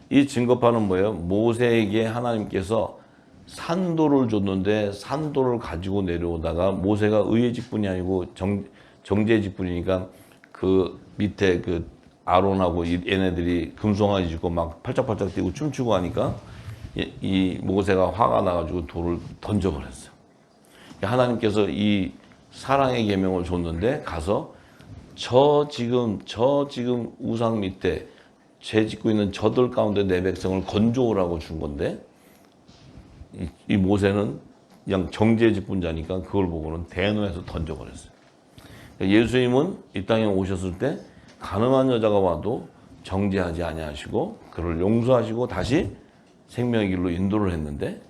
이 증거판은 뭐예요? 모세에게 하나님께서 산도를 줬는데 산도를 가지고 내려오다가 모세가 의의 직분이 아니고 정제의 직분이니까 그 밑에 그 아론하고 얘네들이 금송아지 짓고 막 팔짝팔짝 뛰고 춤추고 하니까 이 모세가 화가 나가지고 돌을 던져버렸어요. 하나님께서 이 사랑의 계명을 줬는데 가서 저 지금 우상 밑에 죄 짓고 있는 저들 가운데 내 백성을 건져오라고 준 건데 이 모세는 그냥 정죄의 직분자니까 그걸 보고는 대노해서 던져버렸어요. 예수님은 이 땅에 오셨을 때 가늠한 여자가 와도 정죄하지 아니하시고 그를 용서하시고 다시 생명의 길로 인도를 했는데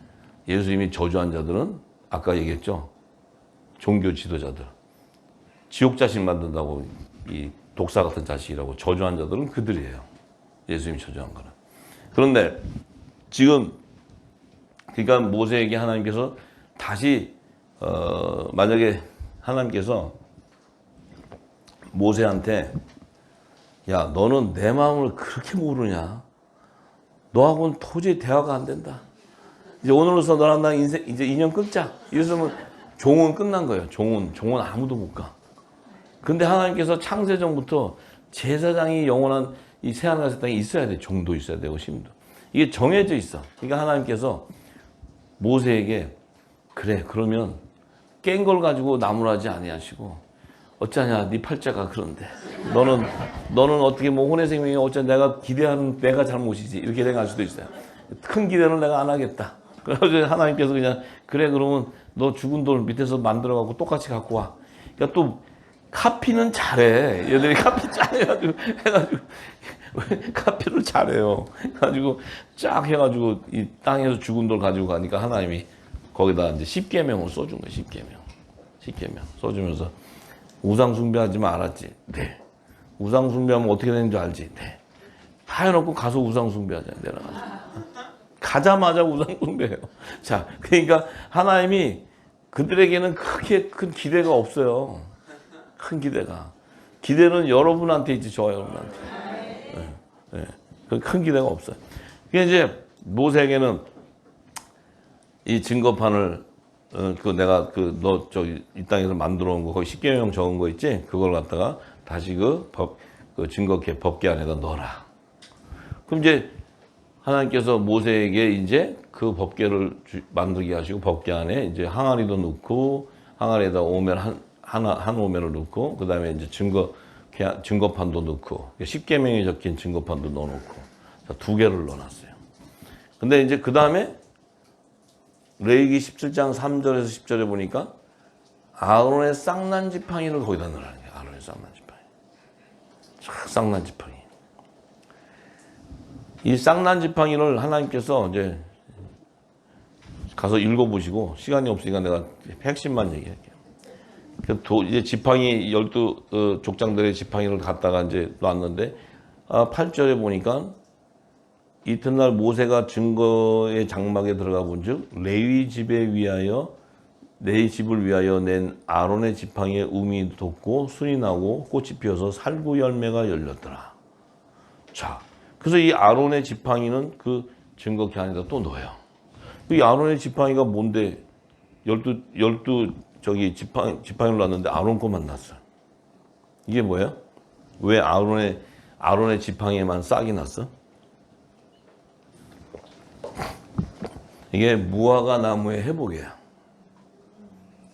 예수님이 저주한 자들은 아까 얘기했죠. 종교 지도자들. 지옥 자식 만든다고 이 독사 같은 자식이라고 저주한 자들은 그들이에요. 예수님이 저주한 거는. 그런데 지금 그러니까 모세에게 하나님께서 다시 만약에 하나님께서 모세한테 야 너는 내 마음을 그렇게 모르냐? 너하고는 도저히 대화가 안 된다. 이제 오늘로서 너랑 나랑 인생 이제 인연 끊자. 이랬으면 종은 끝난 거예요. 종은 아무도 못 가. 근데 하나님께서 창세전부터 제사장이 영원한 이 새하늘과 새 땅에 있어야 돼. 종도 있어야 되고 심도. 이게 정해져 있어. 그러니까 하나님께서 모세에게 그래 그러면 깬 걸 가지고 나무라지 아니하시고 어쩌냐 네 팔자가 그런데 너는 어떻게 뭐 혼의 생명이 어쩌 내가 기대하는 내가 잘못이지 이렇게 생각할 수도 있어요. 큰 기대는 내가 안 하겠다. 그래서 하나님께서 그냥 그래 그러면 너 죽은 돌 밑에서 만들어 갖고 똑같이 갖고 와. 그러니까 또 카피는 잘해. 얘들이 카피 쫙 해가지고 카피를 잘해요. 해가지고 쫙 해가지고 이 땅에서 죽은 돌 가지고 가니까 하나님이 거기다 이제 10계명을 써준 거예요. 10계명 써주면서 우상 숭배하지 말았지. 네. 우상 숭배하면 어떻게 되는 줄 알지. 네. 다 해놓고 가서 우상 숭배하자. 내려가서 가자마자 우상 숭배해요. 자, 그러니까 하나님이 그들에게는 크게 큰 기대가 없어요. 큰 기대가. 기대는 여러분한테 있지, 저와 여러분한테. 네. 네. 큰 기대가 없어요. 그게 이제 모세에게는 이 증거판을 그 내가 그 너 저기 이 땅에서 만들어 온 거 거기 10계명 적은 거 있지? 그걸 갖다가 다시 그 증거계 법계 안에다 넣어라. 그럼 이제 하나님께서 모세에게 이제 그 법계를 만들게 하시고 법계 안에 이제 항아리도 넣고 항아리에다 오멜 한 오멜을 넣고 그 다음에 이제 증거판도 넣고 10계명이 적힌 증거판도 넣어놓고 2개를 넣어놨어요. 근데 이제 그 다음에 레위기 17장 3절에서 10절에 보니까 아론의 쌍난 지팡이를 거기다 넣으라는 거예요. 아론의 쌍난 지팡이. 쌍난 지팡이. 이 쌍난 지팡이를 하나님께서 이제 가서 읽어보시고 시간이 없으니까 내가 핵심만 얘기할게요. 이제 지팡이 12 족장들의 지팡이를 갖다가 이제 놨는데 8절에 보니까 이튿날 모세가 증거의 장막에 들어가 본즉 레위 집에 위하여 내 집을 위하여 낸 아론의 지팡이에 움이 돋고 순이 나고 꽃이 피어서 살구 열매가 열렸더라. 자, 그래서 이 아론의 지팡이는 그 증거계 안에다 또 넣어요. 이 아론의 지팡이가 뭔데 12 저기 지팡이를 놨는데 아론 거만 났어요. 이게 뭐예요? 왜 아론의 지팡이에만 싹이 났어? 이게 무화과 나무의 회복이에요.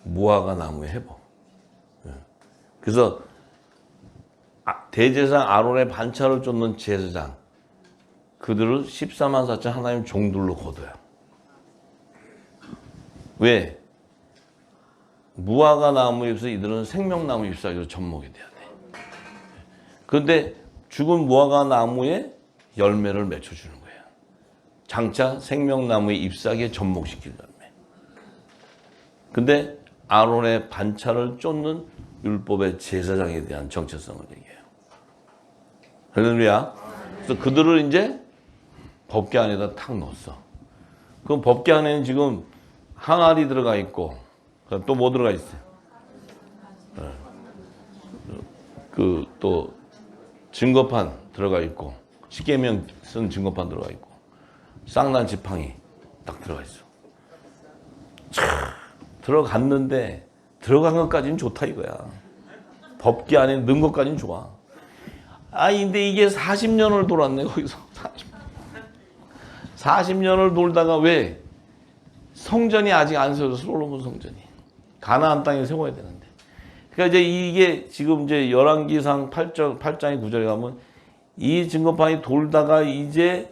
무화과 나무의 회복. 그래서 대제사장 아론의 반차를 쫓는 제사장 그들을 14만 4천 하나님 종들로 거둬요. 왜? 무화과 나무 잎에서 이들은 생명나무 잎사귀로 접목이 돼야 돼. 그런데 죽은 무화과 나무에 열매를 맺혀주는 거예요. 장차 생명나무의 잎사귀에 접목시킬 열매. 근데 아론의 반차를 쫓는 율법의 제사장에 대한 정체성을 얘기해요. 할렐루야. 그래서 그들을 이제 법궤 안에다 탁 넣었어. 그럼 법궤 안에는 지금 항아리 들어가 있고 또 뭐 들어가 있어요? 그 또 증거판 들어가 있고 10계명 쓴 증거판 들어가 있고 쌍난 지팡이 딱 들어가 있어. 들어갔는데 들어간 것까지는 좋다 이거야. 법궤 안에 넣은 것까지는 좋아. 근데 이게 40년을 돌았네 거기서. 40년을 돌다가 왜 성전이 아직 안 세워져. 솔로몬 성전이 가나안 땅에 세워야 되는데. 그러니까 이제 이게 지금 이제 열왕기상 8장의 9절에 가면 이 증거판이 돌다가 이제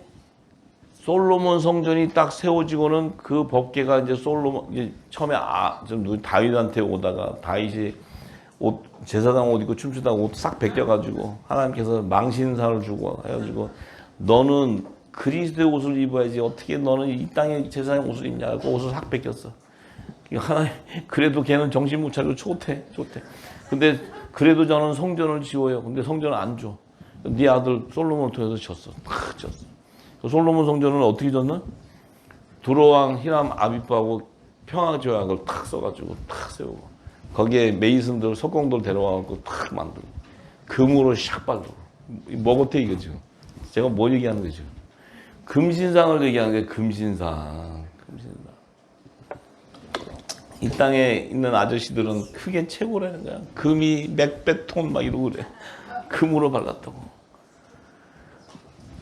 솔로몬 성전이 딱 세워지고는 그 법궤가 이제 이제 처음에 다윗한테 오다가 다윗이 제사장 옷 입고 춤추다가 옷 싹 벗겨가지고 하나님께서 망신사를 주고 해가지고 너는 그리스도의 옷을 입어야지 어떻게 너는 이 땅에 제사장 옷을 입냐 그 옷을 싹 벗겼어. 하나님 그래도 걔는 정신 못 차리고 좋대. 근데 그래도 저는 성전을 지어요. 근데 성전을 안 줘. 네 아들 솔로몬을 통해서 졌어. 솔로몬 성전은 어떻게 졌나? 두로왕 히람 아비프하고 평화조약을 탁 써가지고 탁 세우고 거기에 메이슨들 석공들 데려와갖고 탁 만들고 금으로 샥 발르고 뭐같아 이거 지금 제가 뭐 얘기하는 거죠 지금 금신상을 얘기하는 게 금신상 이 땅에 있는 아저씨들은 크게 최고라는 거야. 금이 몇백 톤 막 이러고 그래. 금으로 발랐다고.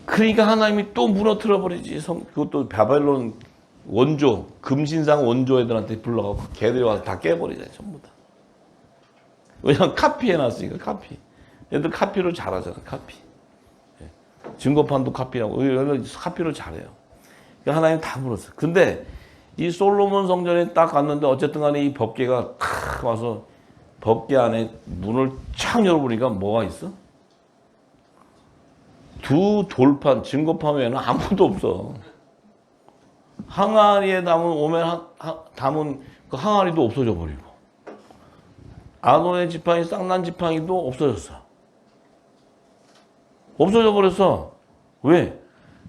그러니까 하나님이 또 무너뜨려 버리지. 그것도 바벨론 원조, 금신상 원조 애들한테 불러가고 걔들이 와서 다 깨버리잖아요. 전부 다. 왜냐면 카피 해놨으니까 카피. 애들 카피를 잘하잖아. 카피. 증거판도 카피하고 카피를 잘해요. 그러니까 하나님 다 물었어요. 근데 이 솔로몬 성전에 딱 갔는데 어쨌든 간에 이 법궤가 탁 와서 법궤 안에 문을 착 열어보니까 뭐가 있어? 두 돌판, 증거판 외에는 아무것도 없어. 항아리에 담은 그 항아리도 없어져 버리고 아론의 지팡이, 쌍난 지팡이도 없어졌어. 없어져 버렸어. 왜?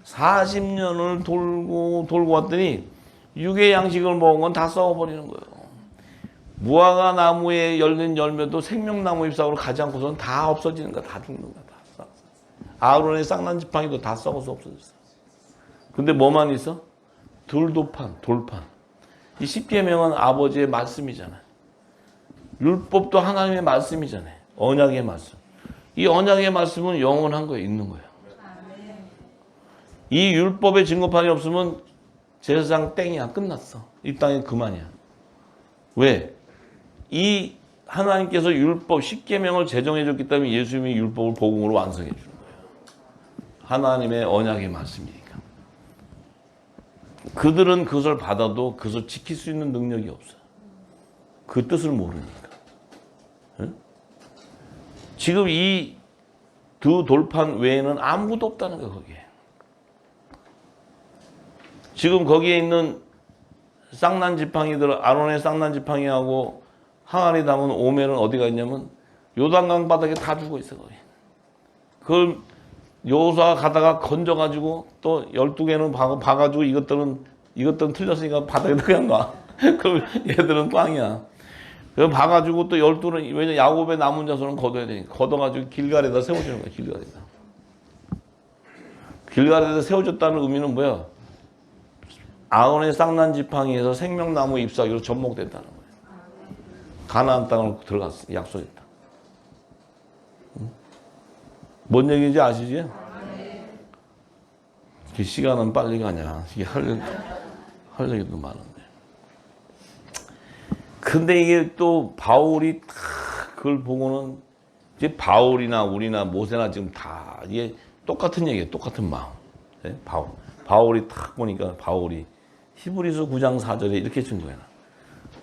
40년을 돌고 왔더니 육의 양식을 먹은 건 다 썩어버리는 거예요. 무화과 나무에 열린 열매도 생명나무 잎사귀로 가지 않고서는 다 없어지는 거야. 다 죽는 거야. 다. 아론의 쌍난 지팡이도 다 썩어서 없어졌어. 근데 뭐만 있어? 돌판. 이 십계명은 아버지의 말씀이잖아. 율법도 하나님의 말씀이잖아요. 언약의 말씀. 이 언약의 말씀은 영원한 거예요. 있는 거예요. 이 율법의 증거판이 없으면 제사장 땡이야. 끝났어. 이 땅에 그만이야. 왜? 이 하나님께서 율법 십계명을 제정해 줬기 때문에 예수님이 율법을 복음으로 완성해 주는 거예요. 하나님의 언약의 말씀이니까. 그들은 그것을 받아도 그것을 지킬 수 있는 능력이 없어요. 그 뜻을 모르니까. 응? 지금 이 두 돌판 외에는 아무것도 없다는 거예요. 거기에. 지금 거기에 있는 쌍난 지팡이들, 아론의 쌍난 지팡이하고 항아리 담은 오멜은 어디가 있냐면 요단강 바닥에 다 죽어 있어. 거기. 그걸 여호수아가 가다가 건져가지고 또 12개는 봐가지고 이것들은 틀렸으니까 바닥에 그냥 놔. 그럼 얘들은 꽝이야. 그럼 봐가지고 또 12는 왜냐 야곱의 남은 자손은 걷어야 되니까 걷어가지고 길갈에다 세워주는 거야. 길갈에다 세워줬다는 의미는 뭐야? 아론의 쌍난 지팡이에서 생명나무 잎사귀로 접목됐다는 거야. 가나안 땅으로 들어갔어. 약속했다. 뭔 얘기인지 아시지? 시간은 빨리 가냐. 이게 할 얘기도 많은데. 근데 이게 또 바울이 그걸 보고는 이제 바울이나 우리나 모세나 지금 다 이게 똑같은 얘기예요. 똑같은 마음. 네? 바울이 딱 보니까 바울이 히브리서 9장 4절에 이렇게 증거해놔.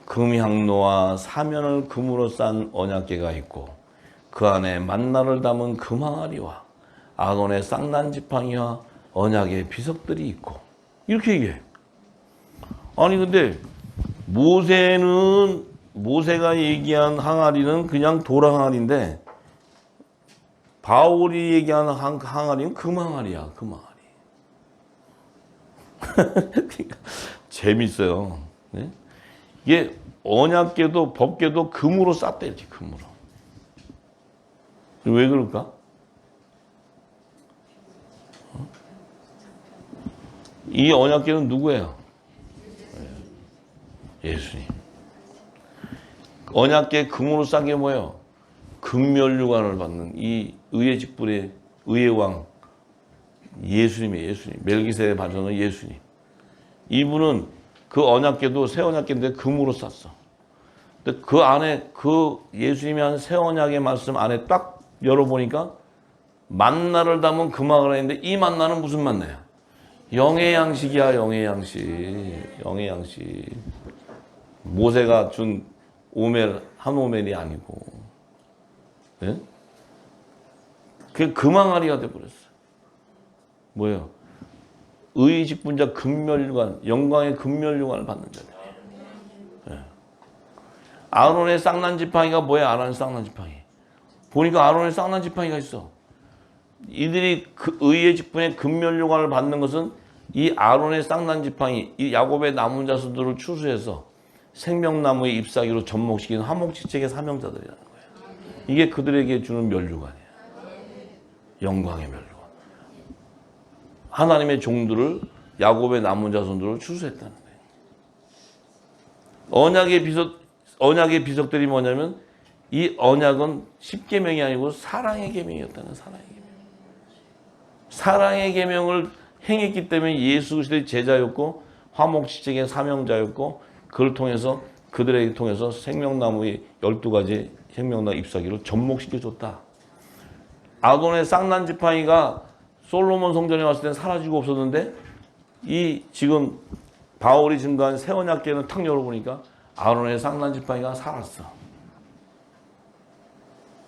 금향로와 사면을 금으로 싼 언약궤가 있고 그 안에 만나를 담은 금항아리와 아론의 쌍난 지팡이와 언약의 비석들이 있고 이렇게 얘기해. 아니 근데 모세가 얘기한 항아리는 그냥 돌항아리인데 바울이 얘기한 항아리는 금항아리야. 금항아리. 그러니까 재밌어요. 네? 이게 언약궤도 법궤도 금으로 쌌대. 이렇게 금으로. 왜 그럴까? 이 언약궤는 누구예요? 예수님. 언약궤 금으로 싼 게 뭐예요? 금면류관을 받는 이 의의 직분의 의의 왕 예수님이에요. 예수님. 멜기세의 반전은 예수님. 이분은 그 언약궤도 새 언약궤인데 금으로 쌌어. 근데 그 안에 그 예수님이 한 새 언약의 말씀 안에 딱 열어보니까 만나를 담은 금학을 했는데 이 만나는 무슨 만나야? 영의 양식이야. 영의 양식. 영의 양식. 모세가 준 오멜 한 오멜이 아니고, 예? 그게 금항아리가 돼버렸어. 뭐예요? 의직분자 금멸류관, 영광의 금멸류관을 받는 자들. 예. 아론의 쌍난 지팡이가 뭐야? 아론의 쌍난 지팡이. 보니까 아론의 쌍난 지팡이가 있어. 이들이 그 의의 직분의 금멸류관을 받는 것은 이 아론의 쌍난 지팡이, 이 야곱의 남은 자손들을 추수해서 생명나무의 잎사귀로 접목시키는 화목지책의 사명자들이라는 거예요. 이게 그들에게 주는 멸류관이에요. 영광의 멸류관. 하나님의 종들을 야곱의 남은 자손들을 추수했다는 거예요. 언약의 비석들이 뭐냐면 이 언약은 십계명이 아니고 사랑의 계명이었다는 사랑의 계명. 사랑의 계명을 행했기 때문에 예수 그리스도의 제자였고 화목지책의 사명자였고 그를 통해서 그들에게 통해서 생명나무의 12가지 생명나무 잎사귀를 접목시켜줬다. 아론의 쌍난 지팡이가 솔로몬 성전에 왔을 땐 사라지고 없었는데 이 지금 바울이 증거한 새 언약궤는 탁 열어보니까 아론의 쌍난 지팡이가 살았어.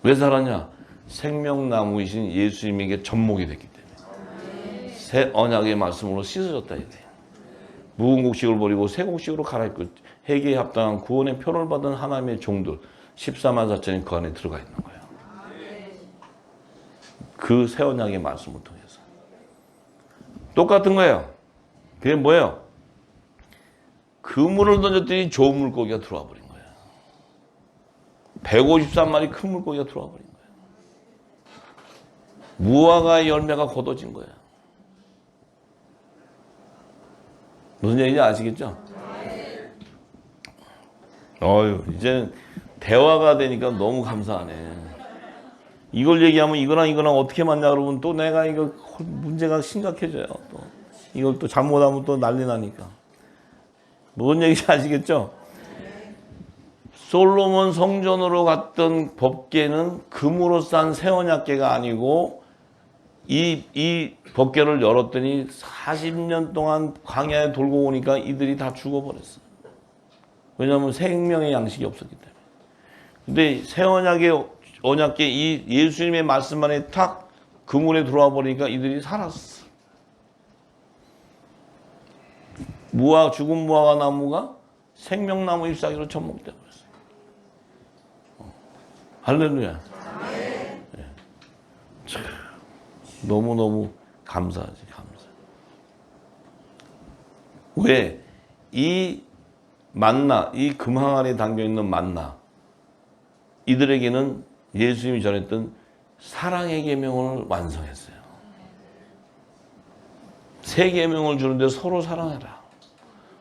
왜 살았냐? 생명나무이신 예수님에게 접목이 됐기 때문에 새 언약의 말씀으로 씻어졌다. 묵은 곡식을 버리고 새 곡식으로 갈아입고 회개에 합당한 구원의 표를 받은 하나님의 종들 14만 4천이 그 안에 들어가 있는 거예요. 그 새 언약의 말씀을 통해서 똑같은 거예요. 그게 뭐예요? 그물을 던졌더니 좋은 물고기가 들어와 버린 거예요. 153마리 큰 물고기가 들어와 버린 거예요. 무화과의 열매가 걷어진 거예요. 무슨 얘기인지 아시겠죠? 이제 대화가 되니까 너무 감사하네. 이걸 얘기하면 이거랑 어떻게 맞냐 그러면 또 내가 이거 문제가 심각해져요. 또 이걸 또 잘못하면 또 난리 나니까. 무슨 얘기인지 아시겠죠? 솔로몬 성전으로 갔던 법궤는 금으로 싼 새 언약궤가 아니고 이 법궤를 열었더니 40년 동안 광야에 돌고 오니까 이들이 다 죽어버렸어. 왜냐하면 생명의 양식이 없었기 때문에. 근데 새 언약궤 이 예수님의 말씀만에 탁 그물에 들어와 버리니까 이들이 살았어. 죽은 무화과 나무가 생명나무 잎사귀로 접목돼 버렸어. 할렐루야. 네. 너무너무 감사하지, 감사. 왜? 이 만나, 이 금항아리에 담겨있는 만나, 이들에게는 예수님이 전했던 사랑의 계명을 완성했어요. 새 계명을 주는데 서로 사랑해라.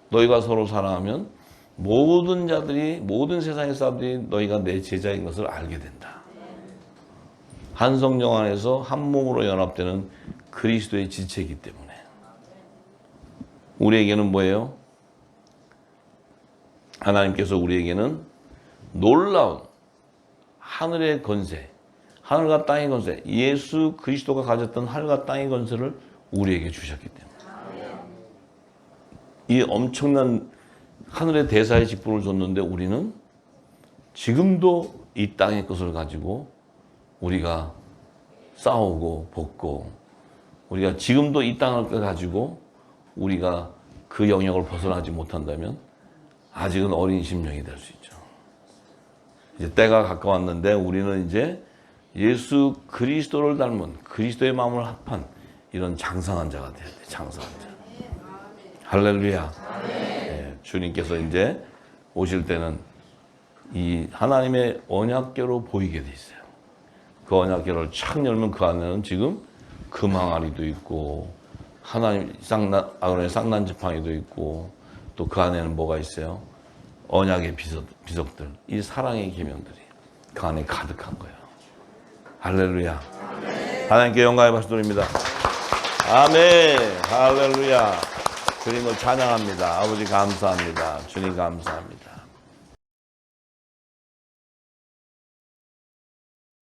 너희가 서로 사랑하면 모든 자들이, 모든 세상의 사람들이 너희가 내 제자인 것을 알게 된다. 한 성령 안에서 한 몸으로 연합되는 그리스도의 지체이기 때문에 우리에게는 뭐예요? 하나님께서 우리에게는 놀라운 하늘의 권세, 하늘과 땅의 권세, 예수 그리스도가 가졌던 하늘과 땅의 권세를 우리에게 주셨기 때문에 이 엄청난 하늘의 대사의 직분을 줬는데 우리는 지금도 이 땅의 것을 가지고 우리가 싸우고 벗고 우리가 지금도 이 땅을 가지고 우리가 그 영역을 벗어나지 못한다면 아직은 어린 심령이 될 수 있죠. 이제 때가 가까웠는데 우리는 이제 예수 그리스도를 닮은 그리스도의 마음을 합한 이런 장성한 자가 돼야 돼. 장성한 자. 할렐루야. 네, 주님께서 이제 오실 때는 이 하나님의 언약궤로 보이게 돼 있어요. 그 언약궤를 착 열면 그 안에는 지금 금항아리도 있고 하나님 아론의 쌍난 지팡이도 있고 또 그 안에는 뭐가 있어요? 언약의 비석들, 이 사랑의 계명들이 그 안에 가득한 거예요. 할렐루야. 하나님께 영광의 박수 드립니다. 아멘. 할렐루야. 주님을 찬양합니다. 아버지 감사합니다. 주님 감사합니다.